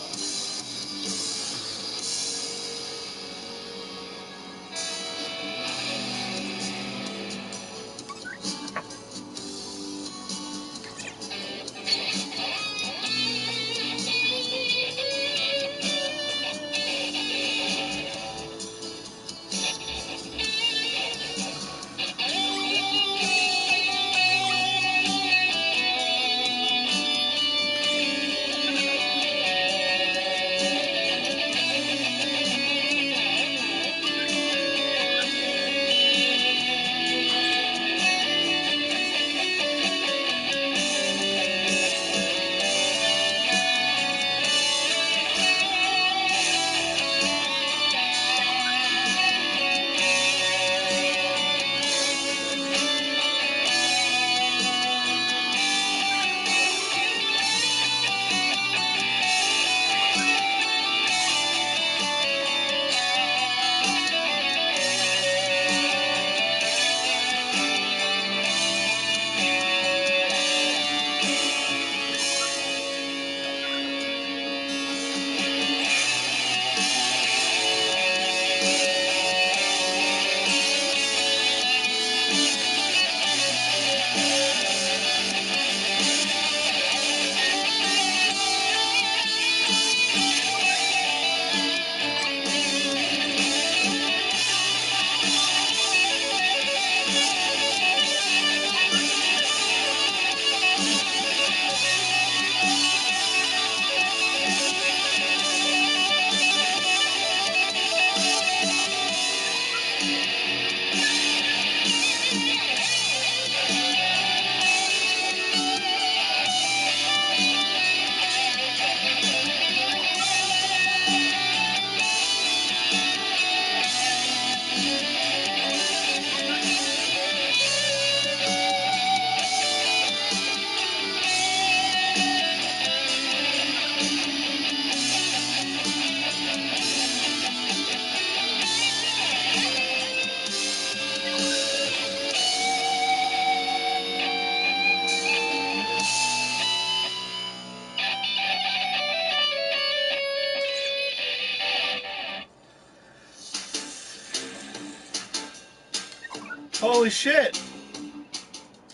Holy shit!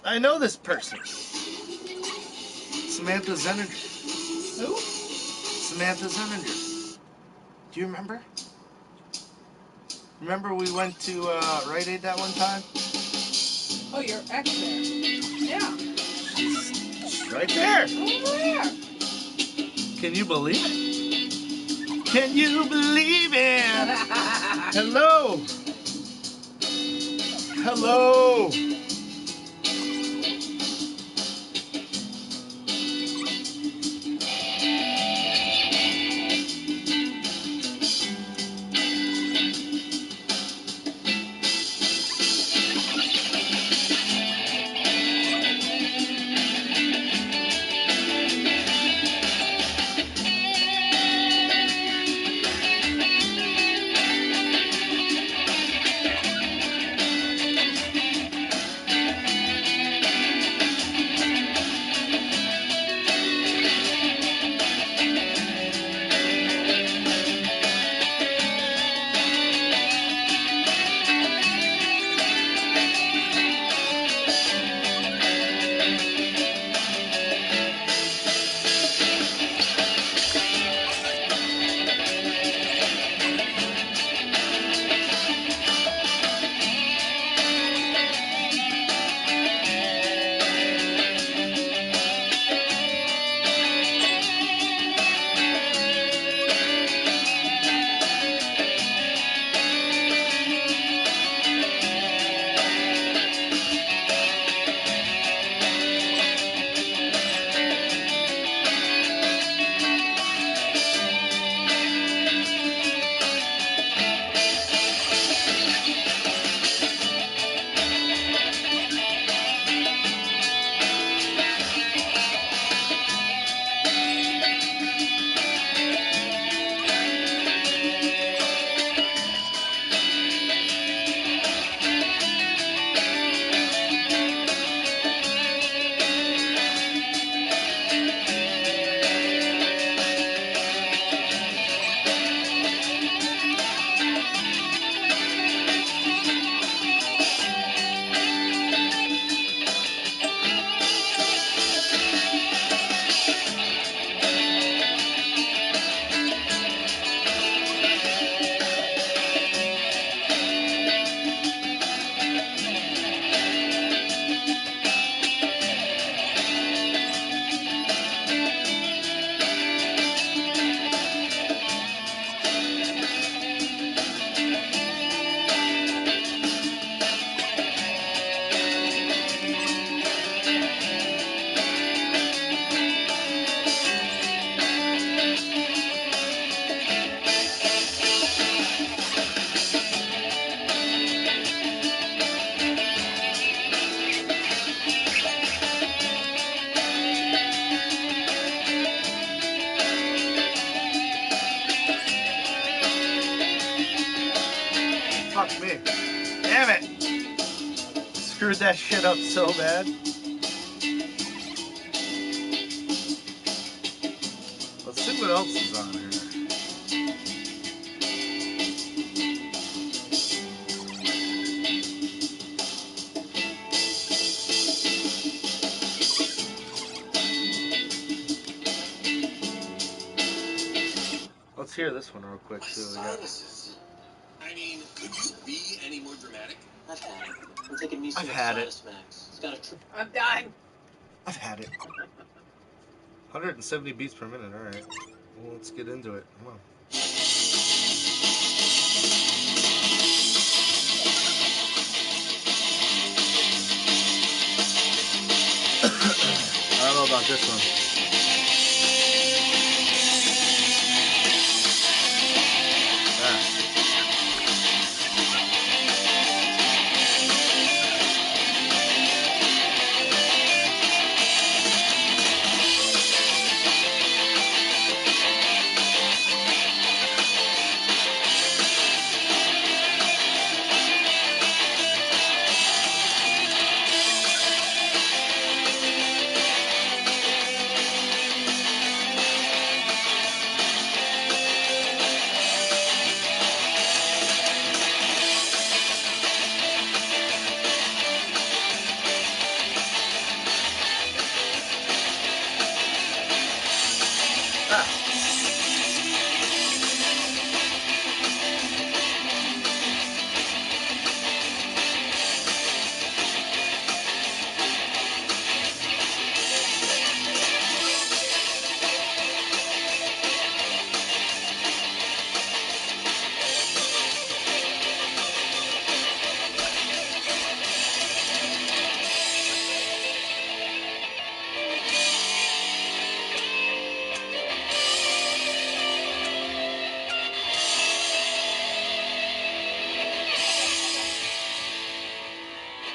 I know this person. Samantha Zeninger. Who? Samantha Zeninger. Do you remember? Remember we went to Rite Aid that one time? Oh, your ex there. Yeah. She's right there. Oh, where? Can you believe it? Can you believe it? Hello. Hello. screwed that shit up so bad. Let's see what else is on here. Let's hear this one real quick. See what we got. Sinuses. I mean, could you be any more dramatic? I've had it. I'm taking me I've had it. Max. It's got a I'm done. I've had it. 170 beats per minute. All right. Well, let's get into it. Come on. I don't know about this one. Ah.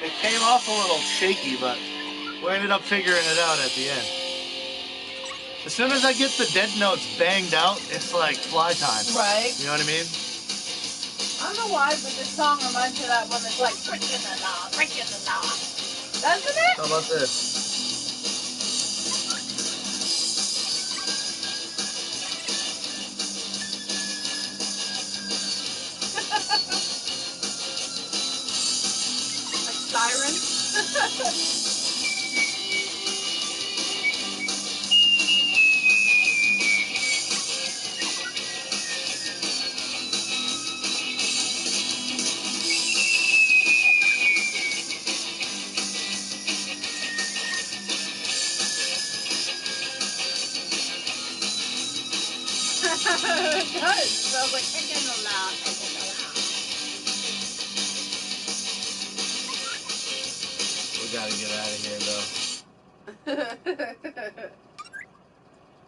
It came off a little shaky, but we ended up figuring it out at the end. As soon as I get the dead notes banged out, it's like fly time. Right. You know what I mean? I don't know why, but this song reminds me of that one that's like freaking the law, freaking the law. Doesn't it? How about this? Like Siren. It does. So I was like, freaking the law, freaking the law. We gotta get out of here, though.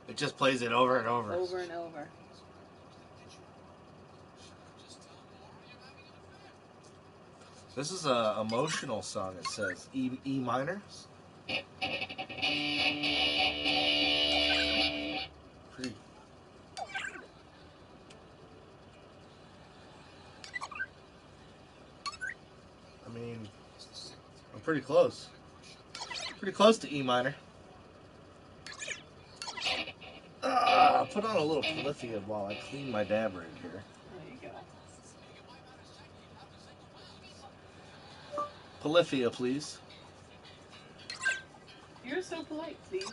It just plays it over and over. Over and over. This is a emotional song. It says E minor. Pretty. I mean, I'm pretty close. Pretty close to E minor. Put on a little polyphia while I clean my dab right here. There you go. Polyphia, please. You're so polite, please.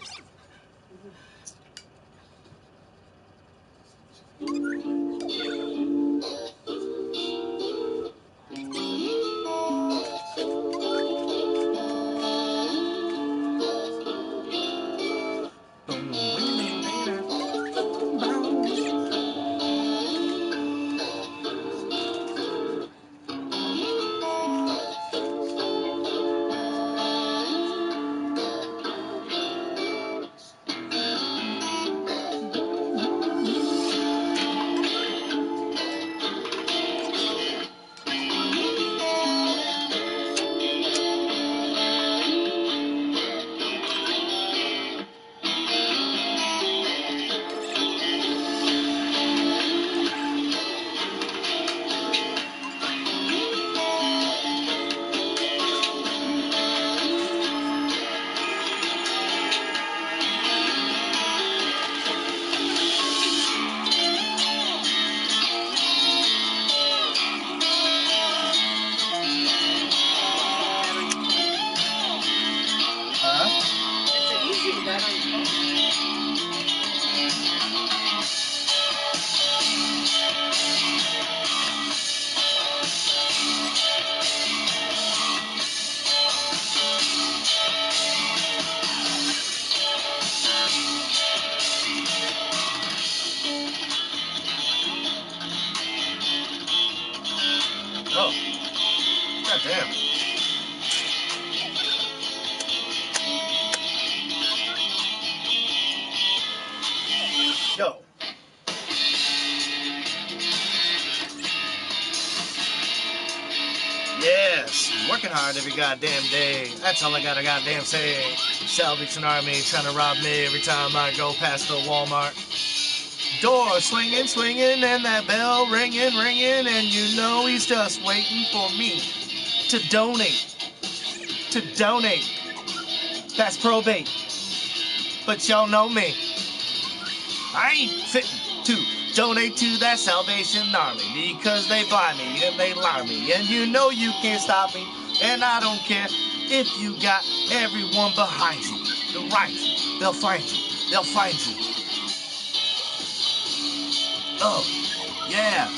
Oh. God damn. Yo. Yes, working hard every goddamn day. That's all I gotta goddamn say. Salvation Army trying to rob me every time I go past the Walmart. Door swinging, swinging, and that bell ringing, ringing, and you know he's just waiting for me to donate. To donate. That's probate. But y'all know me. I ain't fitting to donate to that Salvation Army because they buy me and they lie me, and you know you can't stop me, and I don't care if you got everyone behind you. They'll find you. They'll find you. They'll find you. Oh, yeah.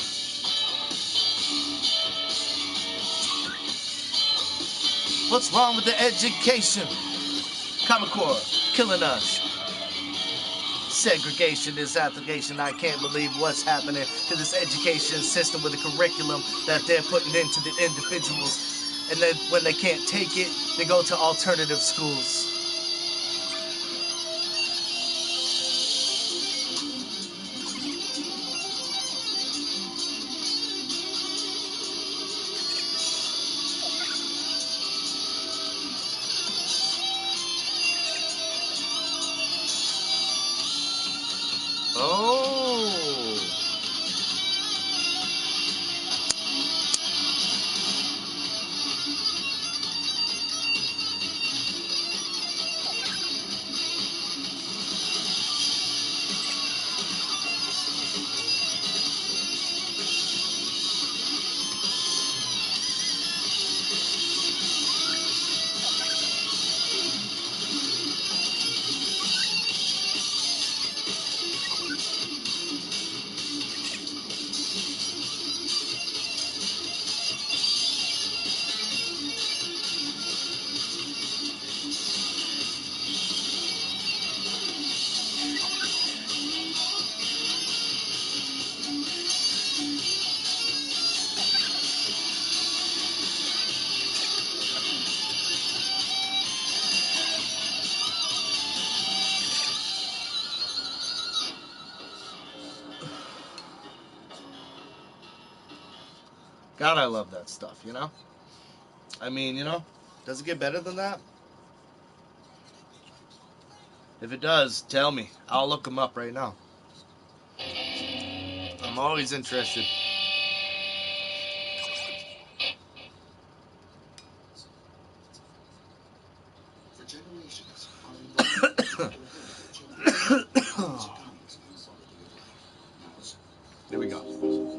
What's wrong with the education? Common Core killing us. Segregation is application. I can't believe what's happening to this education system with the curriculum that they're putting into the individuals. And then when they can't take it, they go to alternative schools. Oh. God, I love that stuff, you know? I mean, you know, does it get better than that? If it does, tell me. I'll look them up right now. I'm always interested. For generations, Here we go.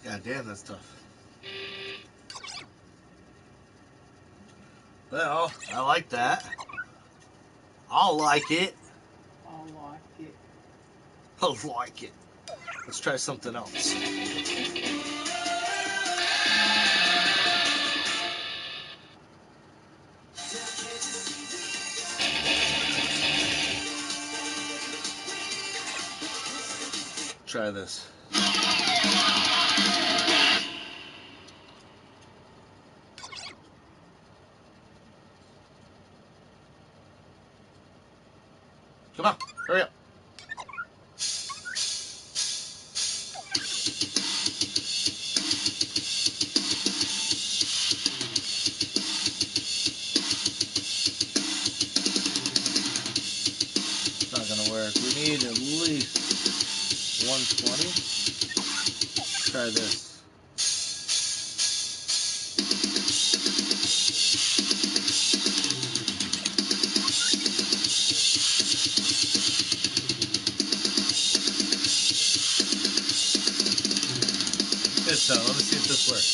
God damn, that's tough. Well, I like that. I'll like it. I like it. I'll like it. Let's try something else. Try this. Come on, hurry up. It's not gonna work. We need at least 120. Try this. This though, let me see if this works.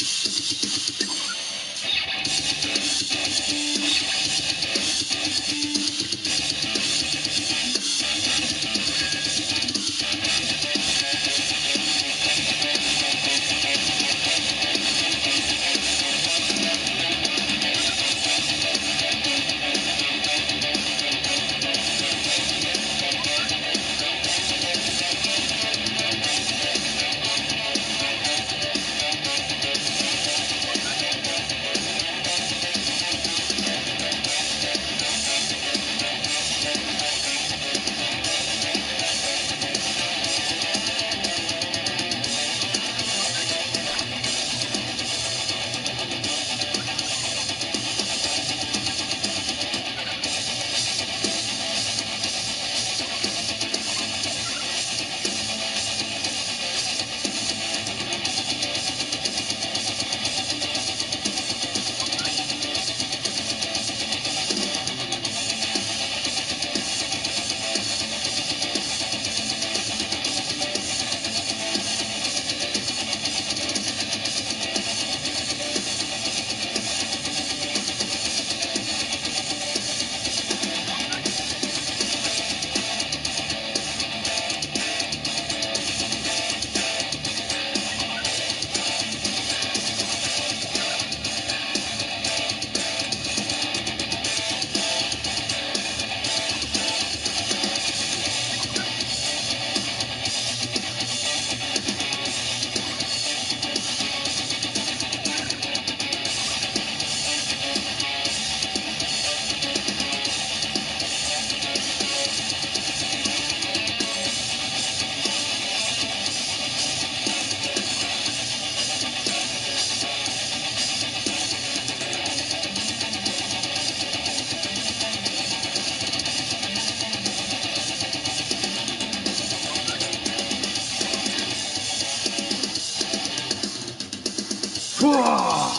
I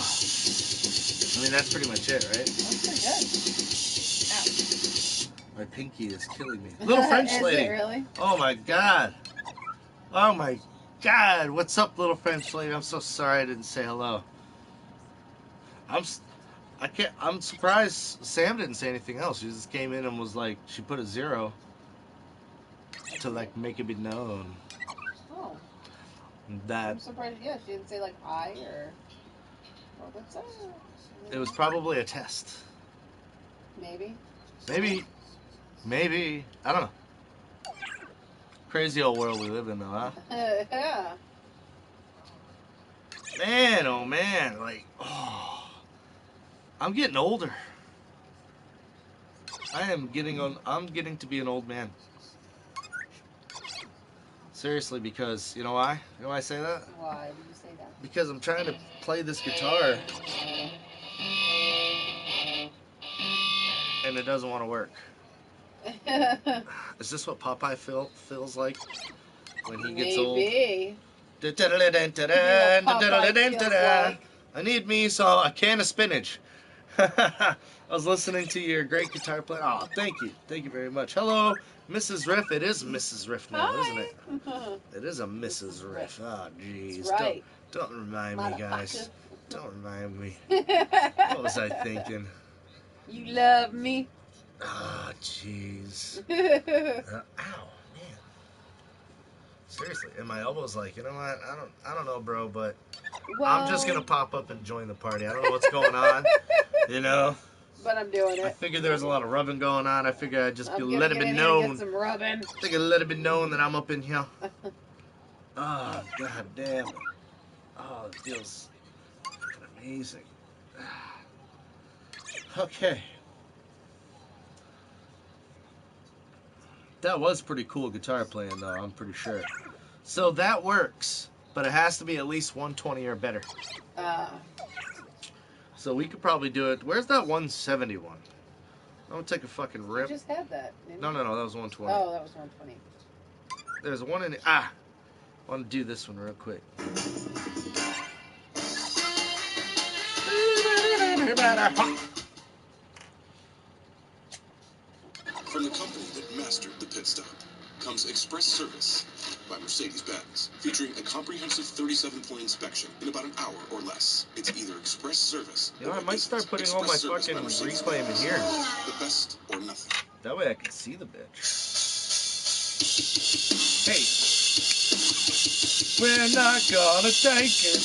mean, that's pretty much it, right? That's pretty good. My pinky is killing me. Little French Is lady. it really? Oh my god. Oh my god. What's up, little French lady? I'm so sorry I didn't say hello. I'm surprised Sam didn't say anything else. She just came in and was like, she put a 0 to like make it be known Oh, that I'm surprised. Yeah, she didn't say like hi or what's up. it was probably a test. Maybe. Maybe. I don't know. Crazy old world we live in, though, huh? Yeah. Man, oh man, like, oh, I'm getting older. I'm getting to be an old man. Seriously, because you know why? You know why I say that? Why would you say that? Because I'm trying to play this guitar, and it doesn't want to work. Is this what Popeye feels like when he gets old? Maybe. I need me a can of spinach. I was listening to your great guitar playing. Oh, thank you very much. Hello, Mrs. Riff. It is Mrs. Riff now, isn't it? It is a Mrs. Riff. Oh, jeez. Right. Don't remind me, guys. Don't remind me. What What was I thinking? You love me. Oh, jeez. Ow, man. Seriously, and my elbow's like, you know what? I don't know, bro, but I'm just gonna pop up and join the party. I don't know what's going on, you know. But I'm doing I it. figured there was a lot of rubbing going on. I figured I'd just I'm let it gonna be get in here and known. Get some rubbing. I think I'd let it be known that I'm up in here. Oh, god damn. Oh, it feels fucking amazing. Okay. That was pretty cool guitar playing, though, I'm pretty sure. So that works, but it has to be at least 120 or better. So we could probably do it. Where's that 171? I'm gonna take a fucking rip. You just had that. No, that was 120. Oh, that was 120. There's one in. I want to do this one real quick. From the company that mastered the pit stop comes Express Service by Mercedes-Benz, featuring a comprehensive 37-point inspection in about an hour or less. It's either Express Service You know, or I might start putting all my Express Service fucking by Mercedes-Benz. reclaim in here. The best or nothing. That way I can see the bitch. Hey, we're not gonna take it.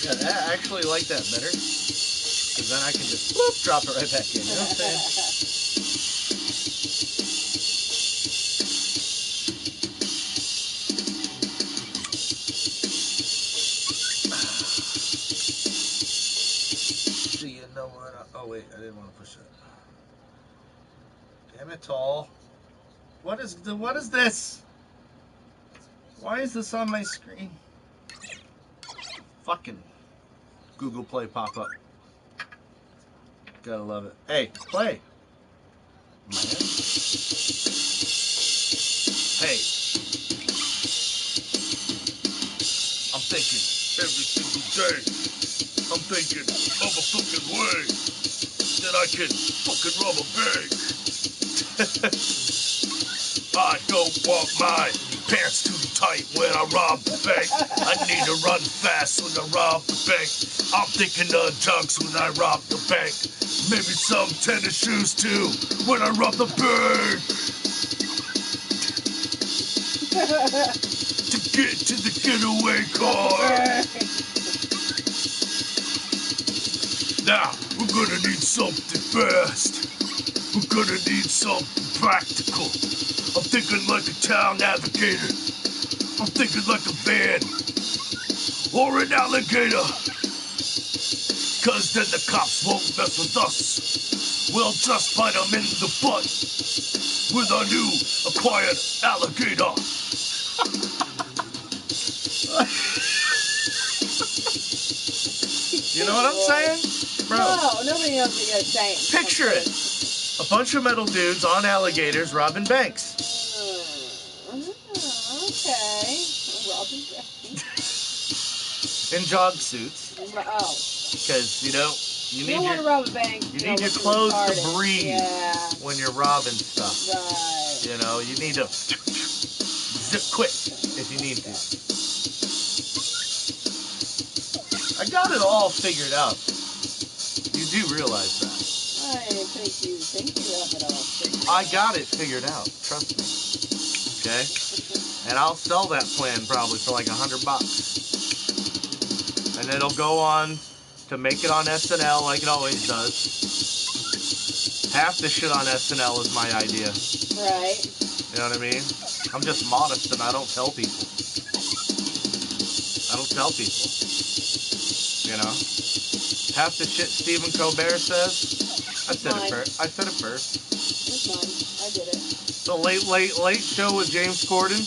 Yeah, I actually like that better. Because then I can just whoop, drop it right back in. You know what I'm saying? Do you know what? Oh, wait, I didn't want to push that. Damn it, Tall. What is this? Why is this on my screen? Fucking Google Play pop up. Gotta love it. Hey, play. Man. Hey. I'm thinking every single day. I'm thinking of a fucking way that I can fucking rob a bank. I don't want my pants too tight when I rob the bank. I need to run fast when I rob the bank. I'm thinking of jugs when I rob the bank. Maybe some tennis shoes too when I rob the bank. To get to the getaway car. Now, we're gonna need something fast. We're gonna need something practical. I'm thinking like a town navigator. I'm thinking like a van. Or an alligator. Cause then the cops won't mess with us. We'll just fight them in the butt. With our new acquired alligator. You know what I'm saying? Bro. No, nobody knows what you're saying. Picture it. A bunch of metal dudes on alligators robbing banks. Okay. Robin In jog suits. Oh. Because, you know, you don't want to rob a bank. you need your clothes retarded. to breathe Yeah. when you're robbing stuff. Right. You know, you need to zip quick if you need to. I got it all figured out. You do realize that. I think you have it all figured I got it figured out. Trust me. Okay? And I'll sell that plan probably for like $100. And it'll go on to make it on SNL like it always does. Half the shit on SNL is my idea. Right. You know what I mean? I'm just modest and I don't tell people. I don't tell people. You know? Half the shit Stephen Colbert says, I said it first. I said it first. It's mine. I did it. The late show with James Corden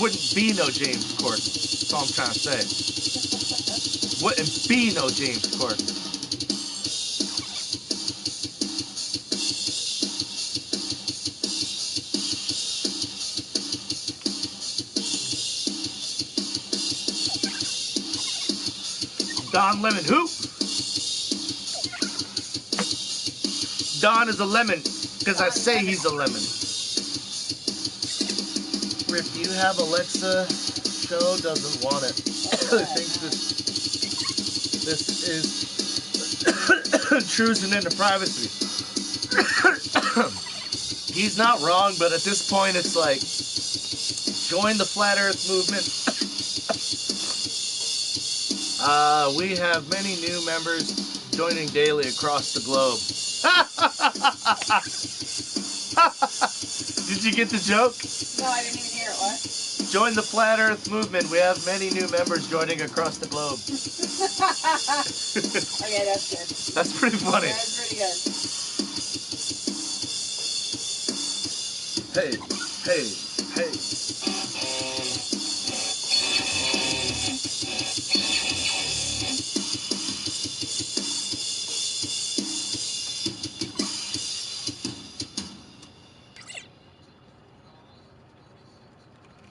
wouldn't be no James Corden. That's all I'm trying to say. Wouldn't be no James Corden. Don Lemon, who? Don is a lemon, because I say he's a lemon. Rick, do you have Alexa? Show doesn't want it. Thinks this is intrusion into privacy. He's not wrong, but at this point it's like, join the Flat Earth movement. We have many new members joining daily across the globe. Did you get the joke? No, I didn't even hear it. What? Join the Flat Earth movement. We have many new members joining across the globe. Okay, that's good. That's pretty funny. That's pretty good. Hey, hey, hey.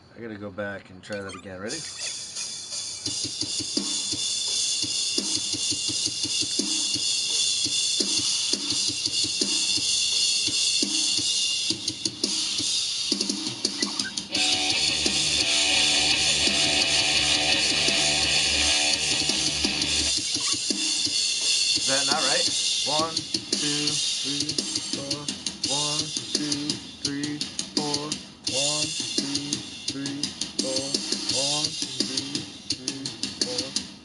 I gotta go back and try that again. Ready? Is that not right? 1, 2, 3, 4. 1, 2, 3, 4. 1, 2, 3, 4. 1, 2, 3, 4.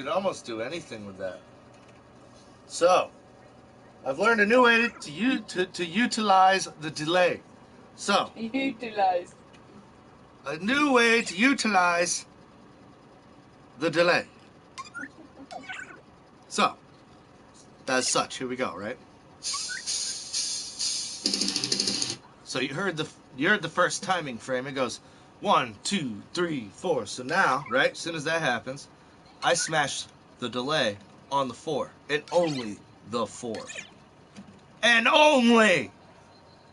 could almost do anything with that. So, I've learned a new way to utilize the delay. So, Utilize. a new way to utilize the delay. So, as such, here we go, right? So you heard the first timing frame. It goes 1, 2, 3, 4. So now, right, as soon as that happens, I smash the delay on the 4 and only the 4. And only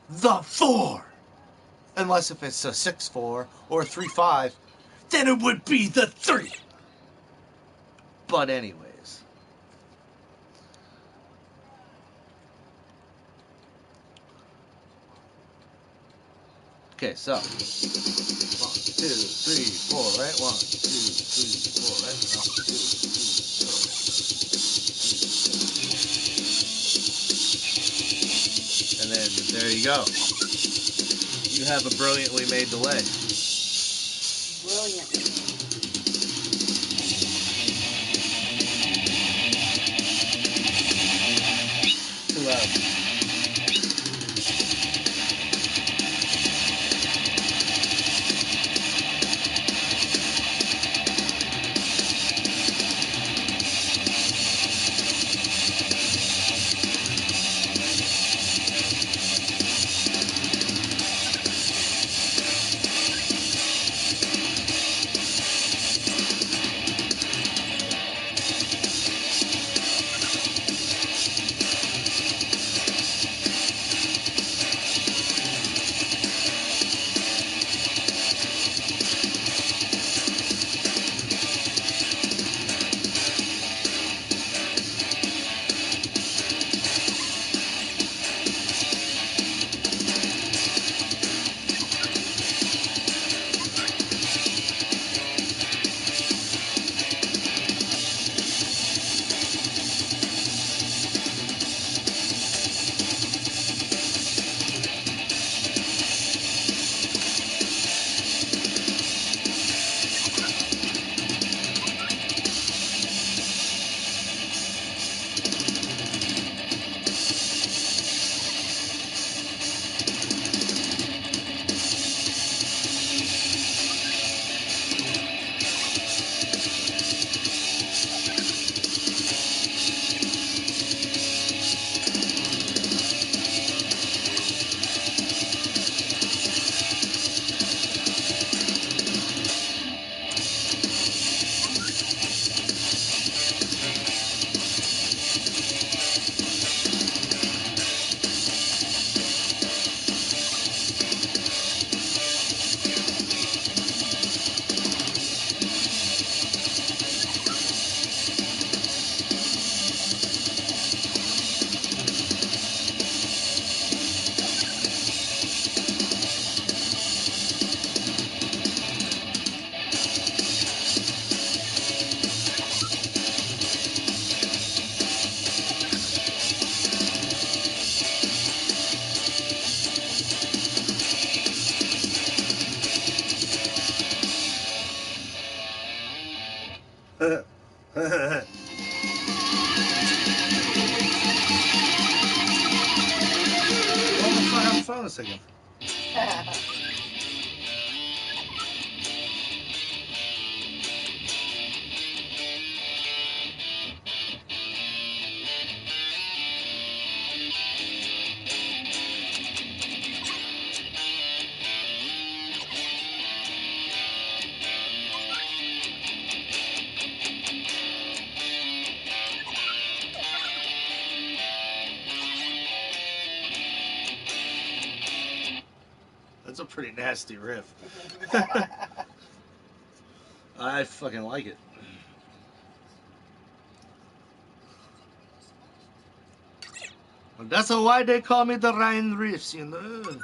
the 4. Unless if it's a 6/4 or 3/5, then it would be the 3. But anyways. Okay, so 1, 2, 3, 4, right? 1, 2, 3, 4, right? 1, 2, 3, 4. And then there you go. You have a brilliantly made delay. Brilliant. Too loud. Phone a second. That's a pretty nasty riff. I fucking like it. That's why they call me the Ryan riffs, you know.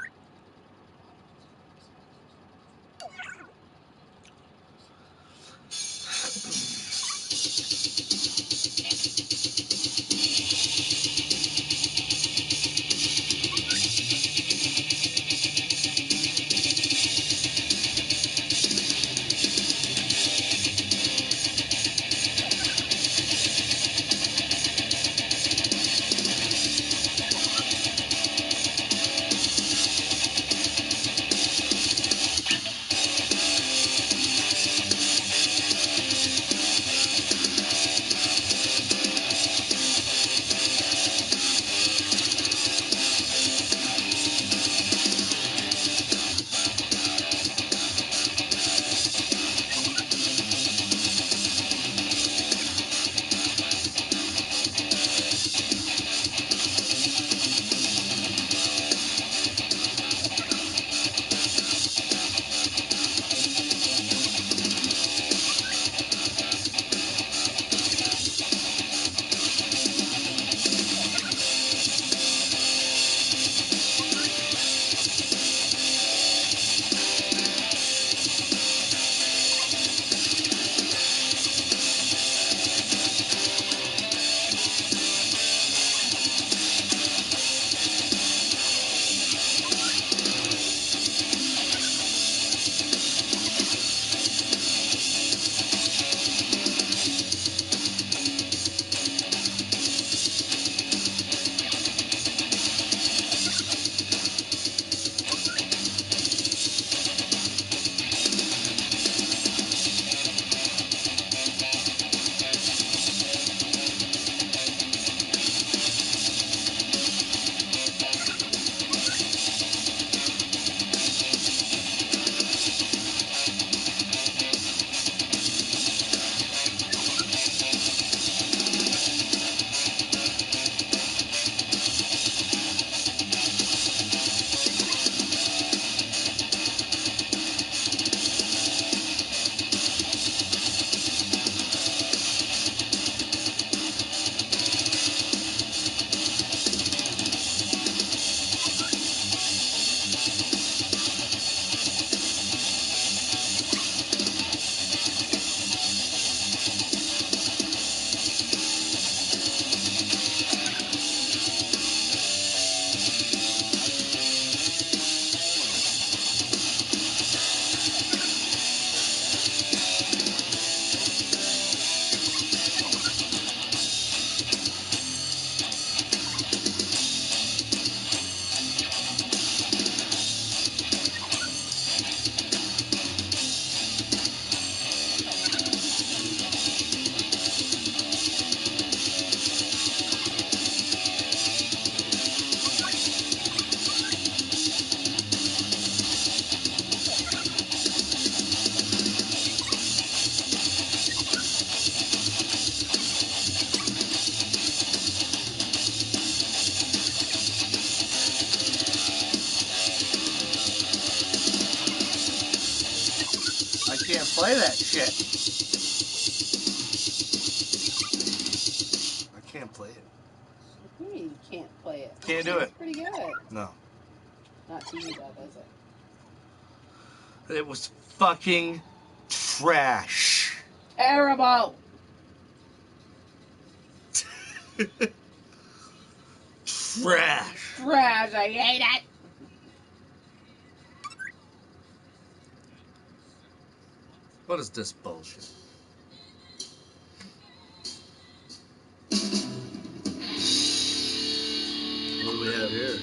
can't play that shit. I can't play it. What do you mean you can't play it? Can't do it. It's pretty good. No. Not to you though, is it? It was fucking trash. Terrible. Trash. Trash. I hate it. What is this bullshit? What do we have here?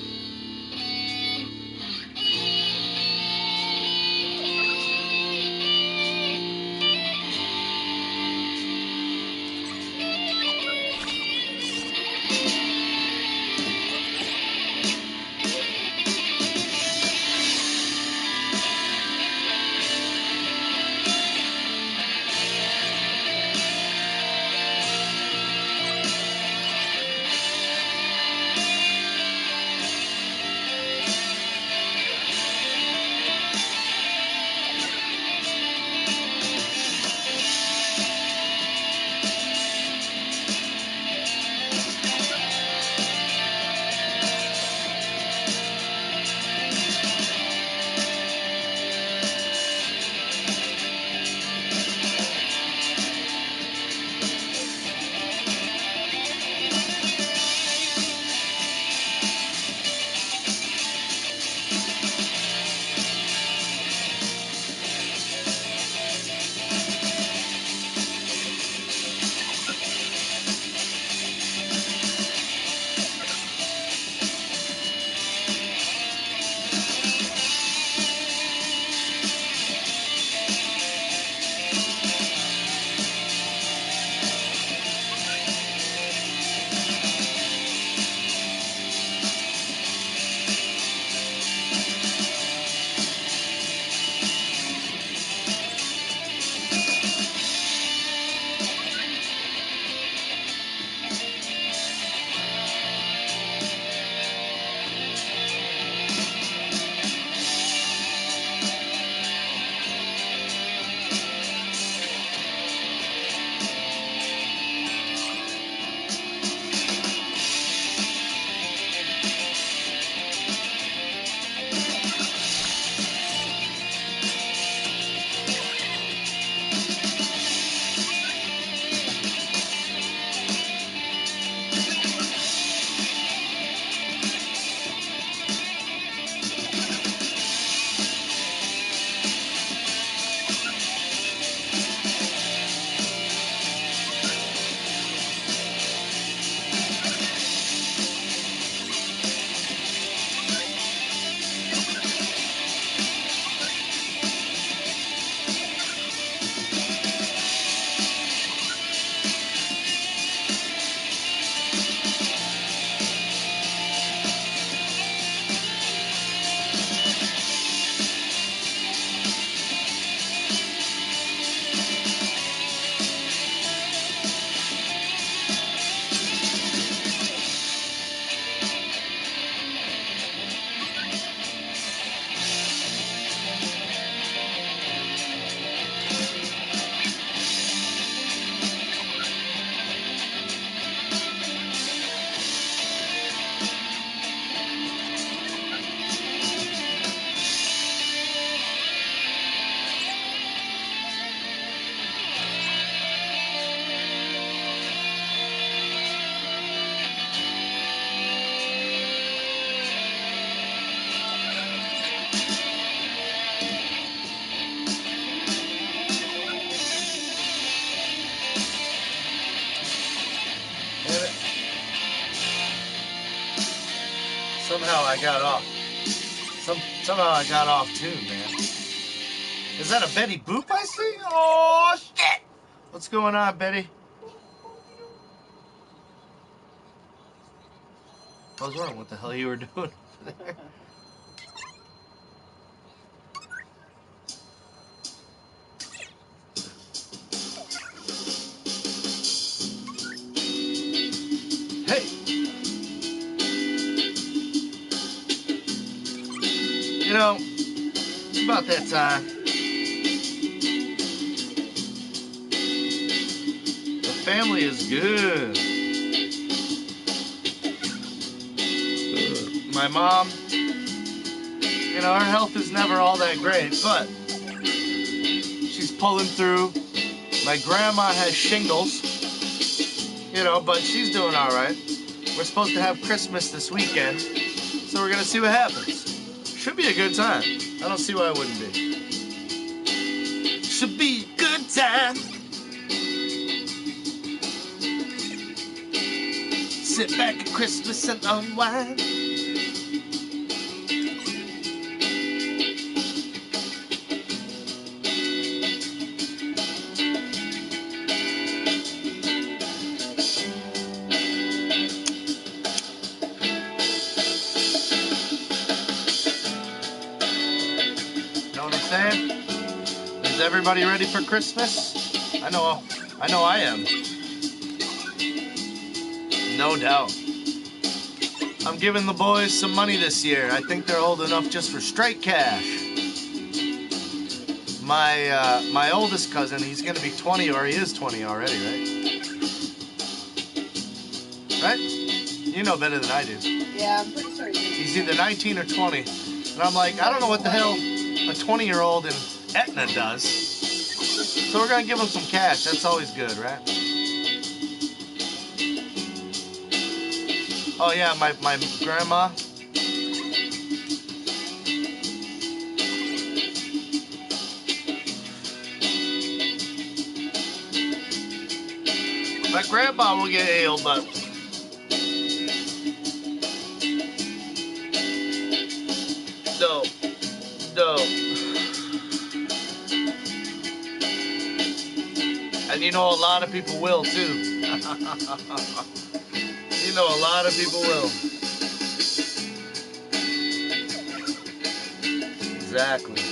Somehow I got off. Somehow I got off tune, man. Is that a Betty Boop I see? Oh shit! What's going on, Betty? I was wondering what the hell you were doing there. Hey! You know, it's about that time. family is good. My mom, you know, her health is never all that great, but she's pulling through. My grandma has shingles, you know, but she's doing all right. We're supposed to have Christmas this weekend, so we're gonna see what happens. Should be a good time. I don't see why it wouldn't be. Should be a good time. Sit back at Christmas and unwind. Know what I'm saying? Is everybody ready for Christmas? I know I am. No doubt. I'm giving the boys some money this year. I think they're old enough just for straight cash. My oldest cousin, he's gonna be 20, or he is 20 already, right? Right? You know better than I do. Yeah, I'm pretty sure you He's either 19 or 20. And I'm like, I don't know what the hell a 20-year-old in Etna does. So we're gonna give him some cash. That's always good, right? Oh yeah, my grandma. My grandma will get ill, but no. And you know a lot of people will too. You know a lot of people will. Exactly.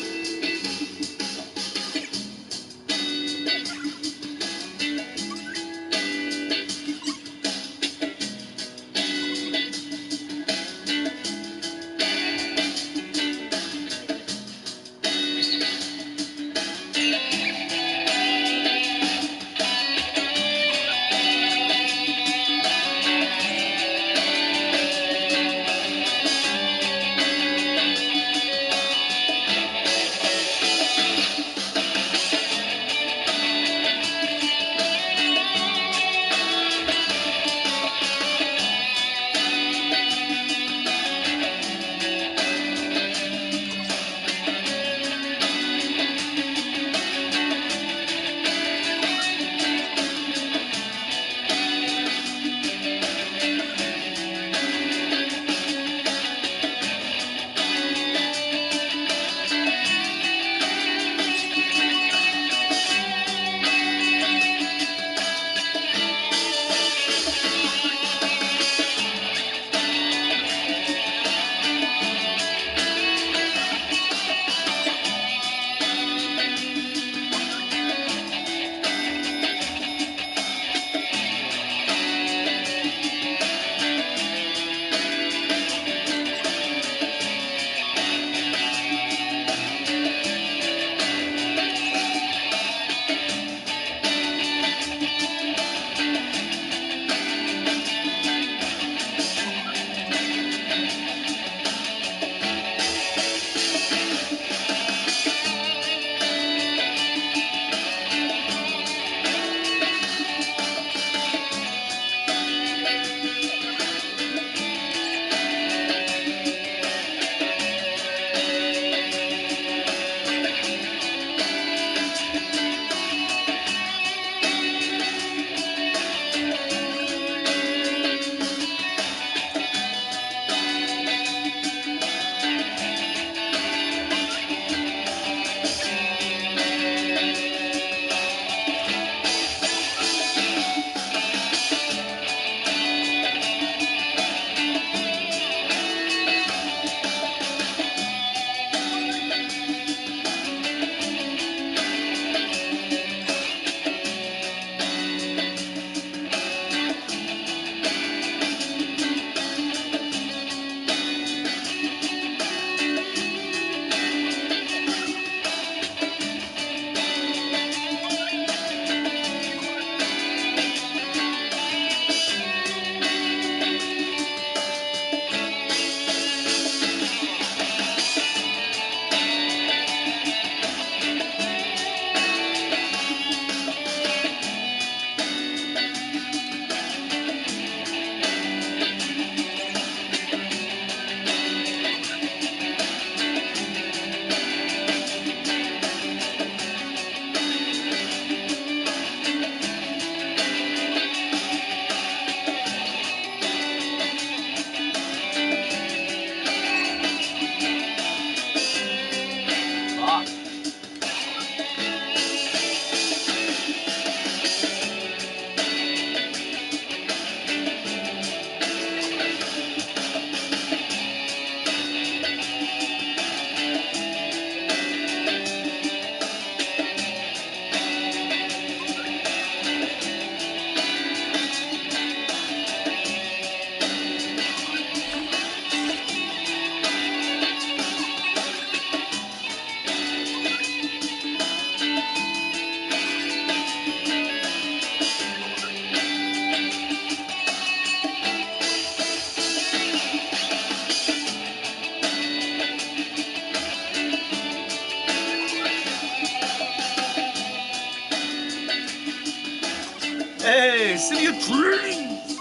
Hey, City of Dreams!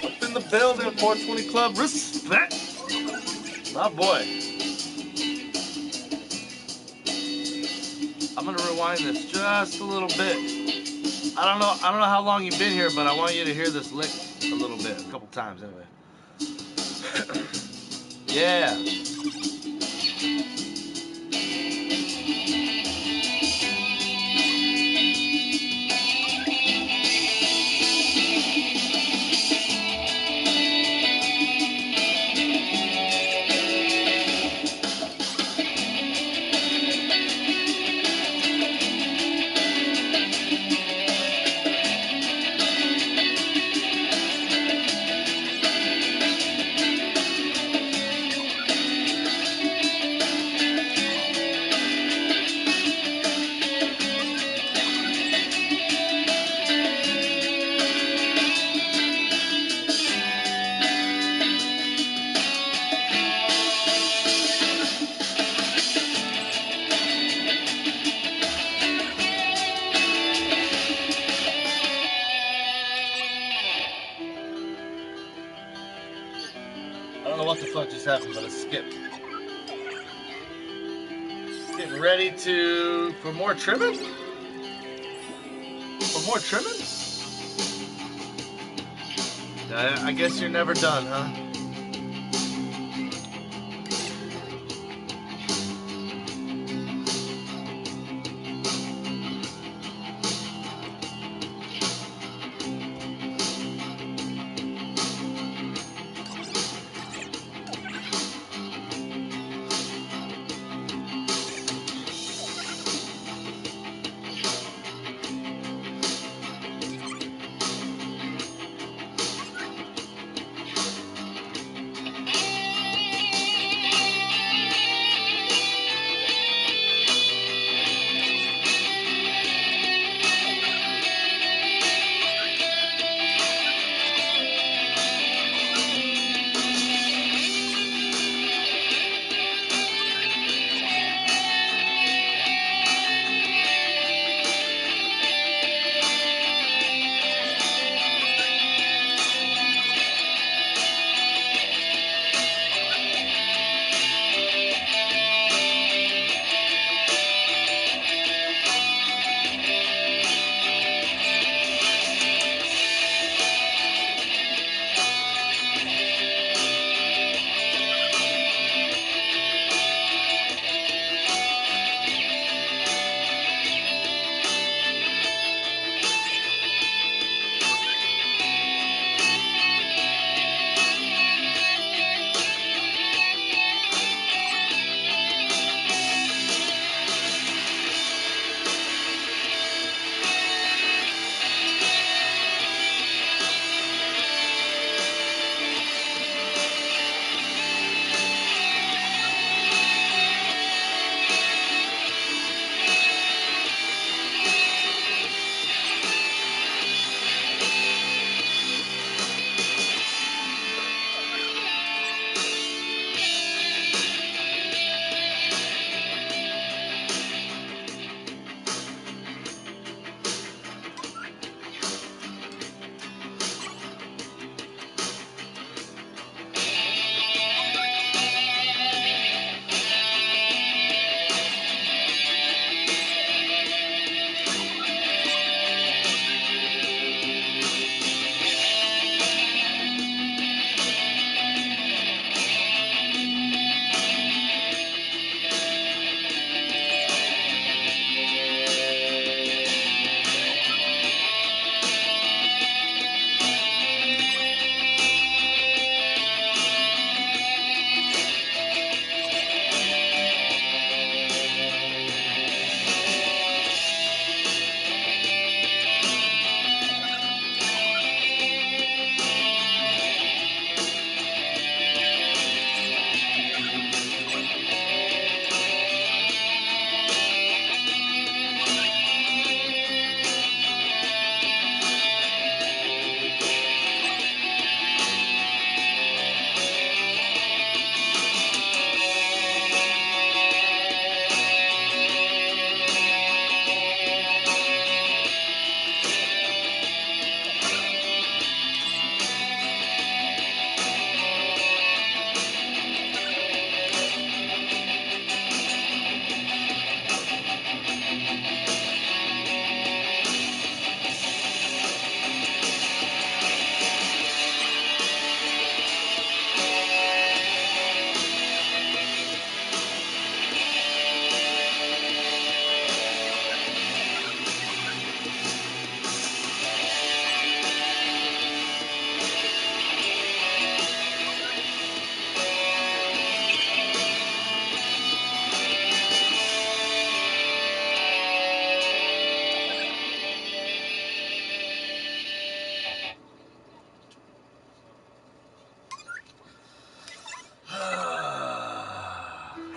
Up in the building, 420 Club, respect! My boy. I'm gonna rewind this just a little bit. I don't know how long you've been here, but I want you to hear this lick a little bit, a couple times anyway. Yeah. I don't know what the fuck just happened, but it skipped. Getting ready for more trimming? For more trimming? I guess you're never done, huh?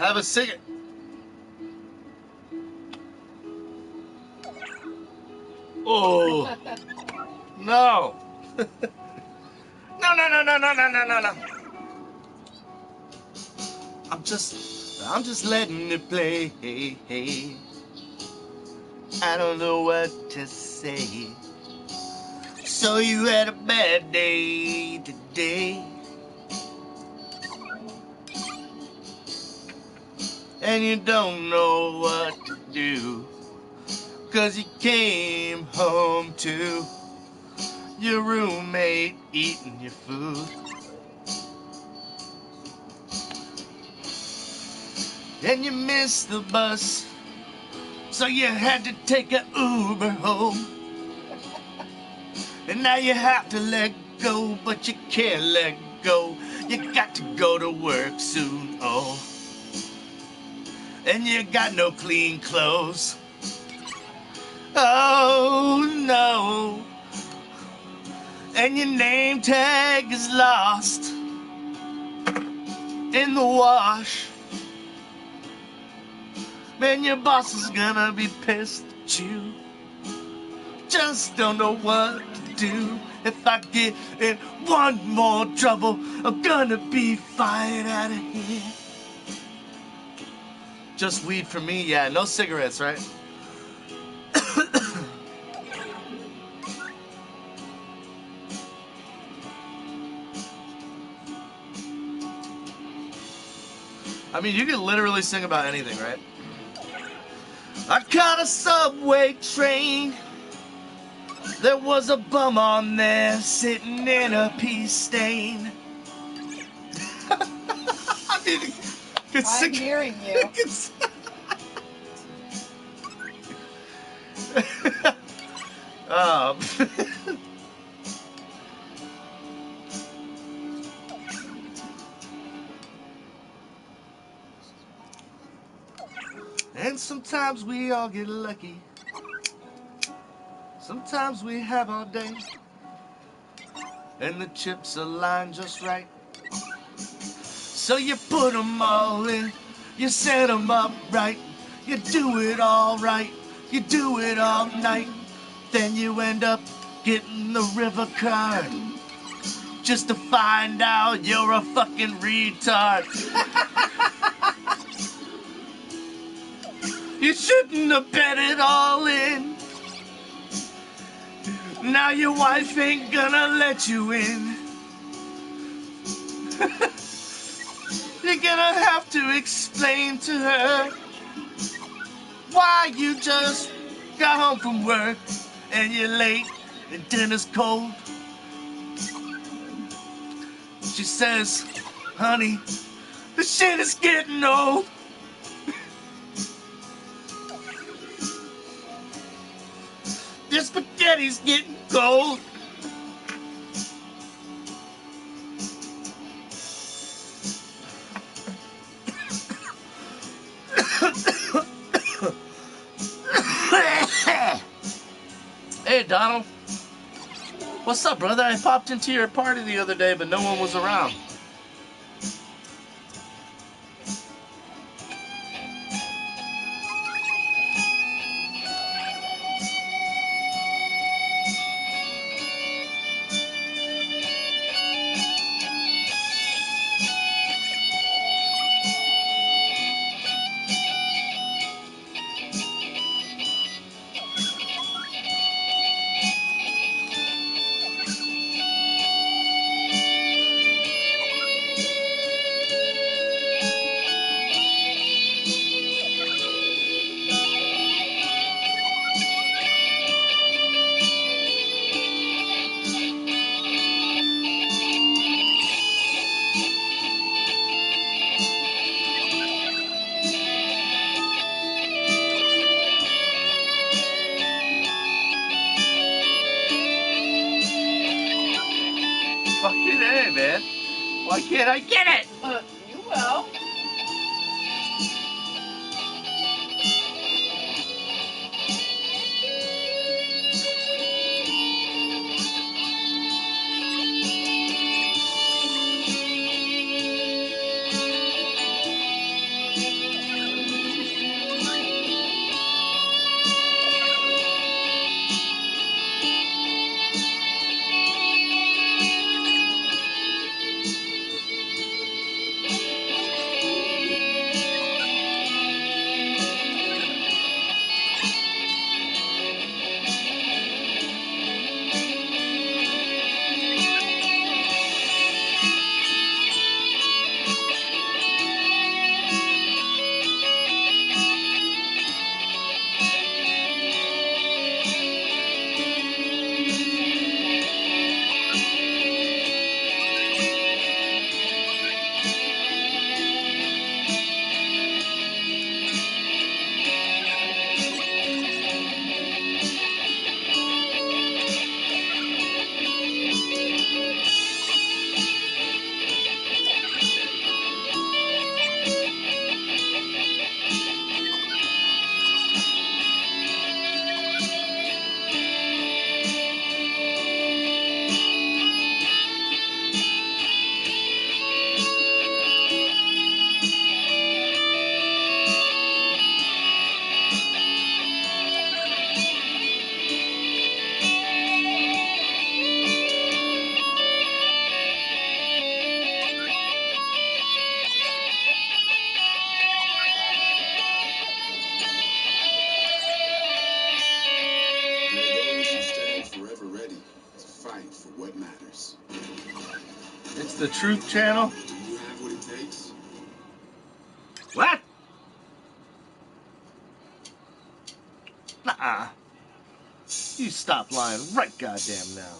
have a cigarette. Oh, no. No, no, no, no, no, no, no, no, no. I'm just letting it play. I don't know what to say. So you had a bad day today, and you don't know what to do, 'cause you came home to your roommate eating your food. And you missed the bus, so you had to take an Uber home. And now you have to let go, but you can't let go. You got to go to work soon, oh. And you got no clean clothes. Oh no. And your name tag is lost in the wash. Man, your boss is gonna be pissed at you. Just don't know what to do. If I get in one more trouble, I'm gonna be fired out of here. Just weed for me, yeah, no cigarettes, right? I mean, you can literally sing about anything, right? I caught a subway train. There was a bum on there sitting in a pea stain. I mean, I'm hearing you. um, and sometimes we all get lucky. Sometimes we have our day, and the chips align just right. So you put them all in, you set them up right, you do it all right, you do it all night. Then you end up getting the river card, just to find out you're a fucking retard. You shouldn't have bet it all in. Now your wife ain't gonna let you in. You're gonna have to explain to her why you just got home from work and you're late and dinner's cold. She says, honey, the shit is getting old. Your spaghetti's getting cold. Hey, Donald. What's up, brother? I popped into your party the other day, but no one was around. Fucking A, man. Why can't I get it? You will. what matters. It's the Truth Channel. Do you have what it takes? What? Nuh-uh. You stop lying right goddamn now.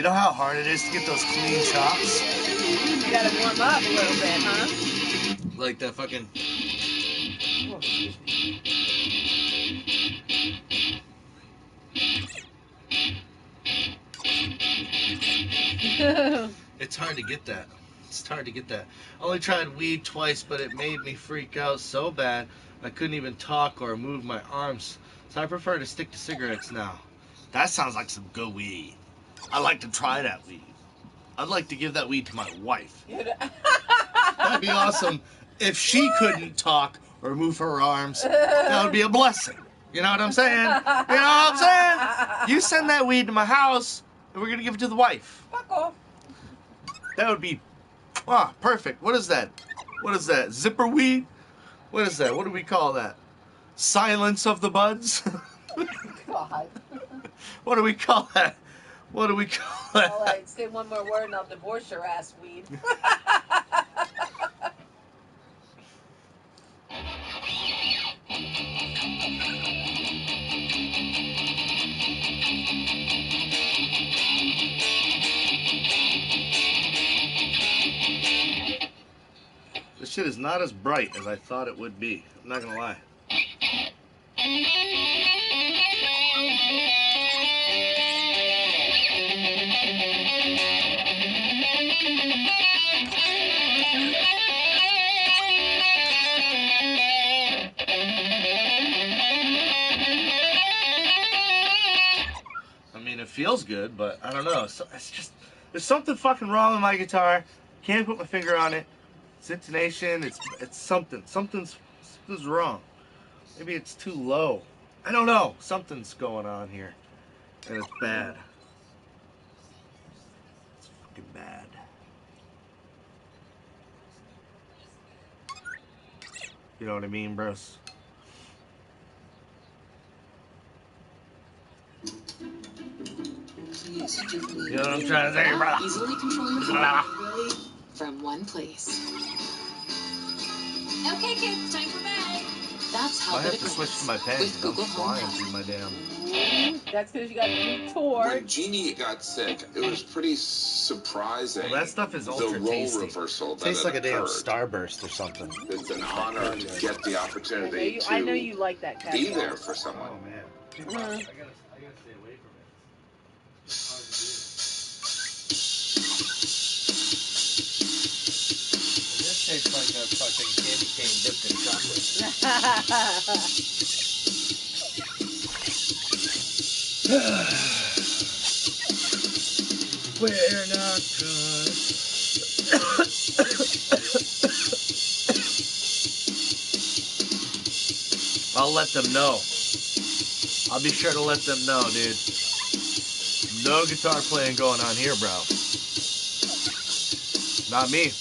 You know how hard it is to get those clean chops? You gotta warm up a little bit, huh? Like that fucking... Oh, excuse me. It's hard to get that. It's hard to get that. I only tried weed twice, but it made me freak out so bad I couldn't even talk or move my arms. So I prefer to stick to cigarettes now. That sounds like some good weed. I'd like to try that weed. I'd like to give that weed to my wife. That'd be awesome. If she couldn't talk or move her arms, that would be a blessing. You know what I'm saying? You know what I'm saying? You send that weed to my house, and we're gonna give it to the wife. Fuck off. That would be, perfect. What is that? What is that? Zipper weed? What is that? What do we call that? Silence of the buds? God. What do we call that? What do we call that? All right, say one more word and I'll divorce your ass, weed. This shit is not as bright as I thought it would be. I'm not gonna lie. I mean, it feels good, but I don't know. So it's just, there's something fucking wrong with my guitar. Can't put my finger on it. It's intonation. It's something. Something's wrong. Maybe it's too low. I don't know. Something's going on here, and it's bad. It's fucking bad. You know what I mean, bros? You know what I'm trying to say, brother? Easily control your phone from one place. Okay, kids, time for bed. That's how I good have it to goes. switch to my pen With because I'm Google Home flying Hub. through my damn... That's because you got a new tour. When Jeannie got sick, it was pretty surprising. Well, that stuff is ultra the role tasty. reversal that Tastes had like a damn occurred. Starburst or something. It's an honor to get the opportunity I know you like that to caviar. be there for someone. Oh man, Mhm. I gotta stay away from it. It's hard to do. This tastes like a fucking candy cane dipped in chocolate. We're not good. I'll let them know. I'll be sure to let them know, dude. No guitar playing going on here, bro. Not me.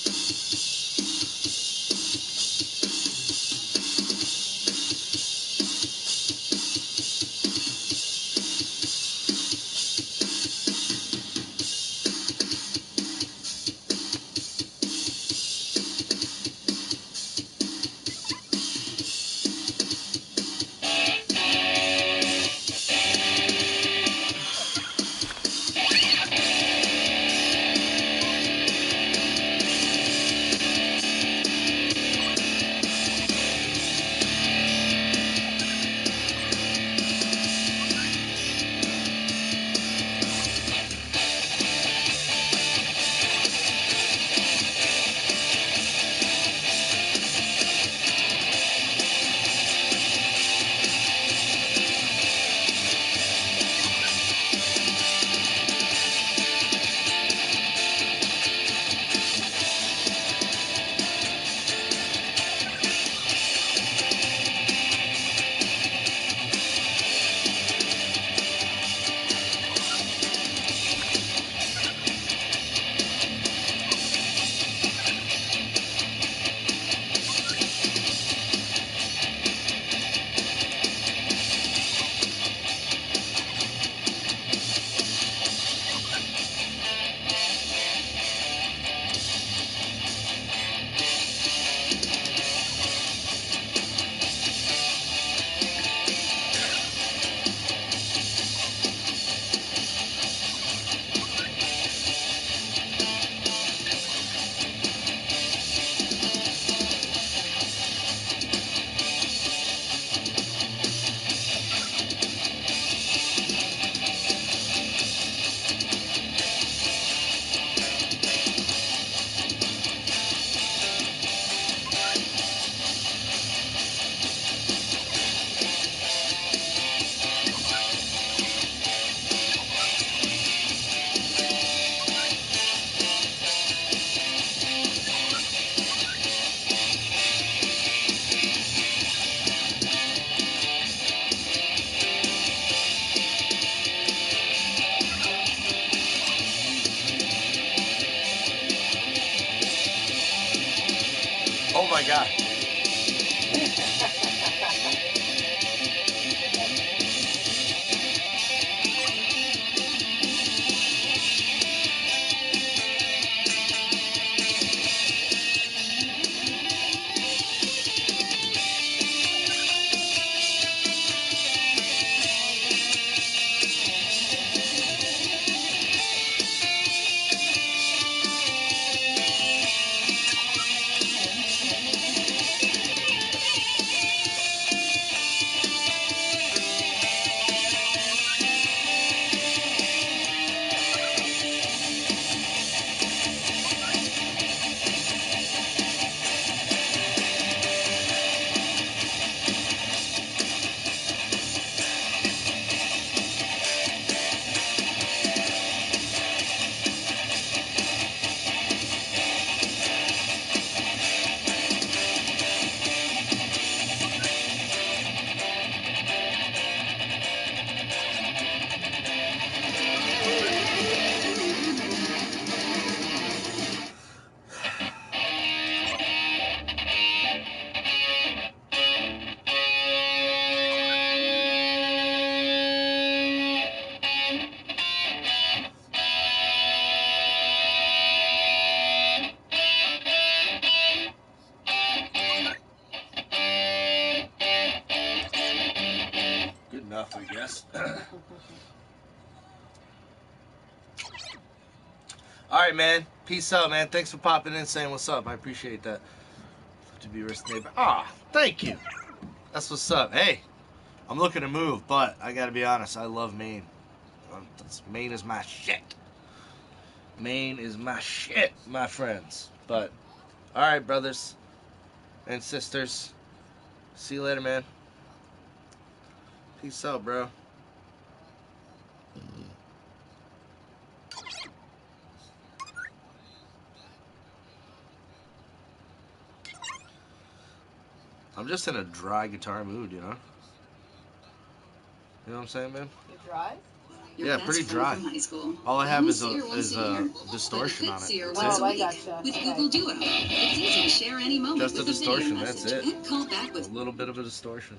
my God. Good enough, I guess. Alright, man. Peace out, man. Thanks for popping in and saying what's up. I appreciate that. To be risk neighbor. Ah, thank you. That's what's up. Hey, I'm looking to move, but I gotta be honest, I love Maine. Maine is my shit. Maine is my shit, my friends. But, alright, brothers and sisters. See you later, man. Peace out, bro. I'm just in a dry guitar mood, you know? You know what I'm saying, man? You drive? Yeah, pretty dry. All I have is a distortion on it. That's Oh, I it. gotcha. With Google Duo. It's easy to share any moment Just a with a video distortion, that's message it. and call back A with little bit of a distortion.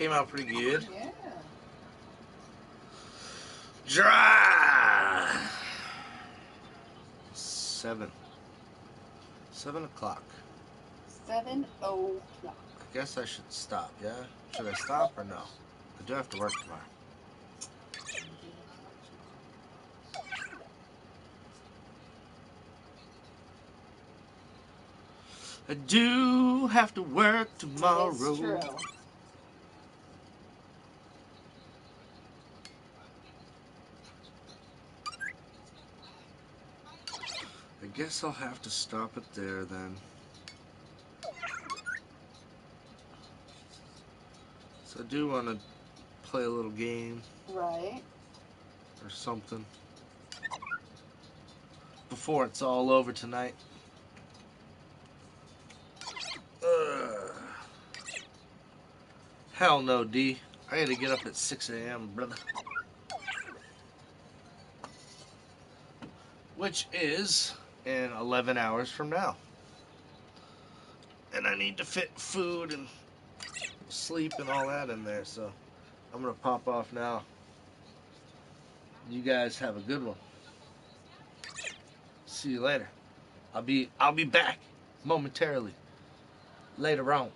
came out pretty good. Yeah. Dry. 7 o'clock. 7 o'clock. I guess I should stop, yeah? Should I stop or no? I do have to work tomorrow. I do have to work tomorrow. It's true. I guess I'll have to stop it there then. So I do want to play a little game Right. or something before it's all over tonight. Ugh. Hell no, D. I gotta get up at 6 a.m., brother. Which is in 11 hours from now. And I need to fit food and sleep and all that in there, so I'm gonna pop off now. You guys have a good one. See you later. I'll be back momentarily later on.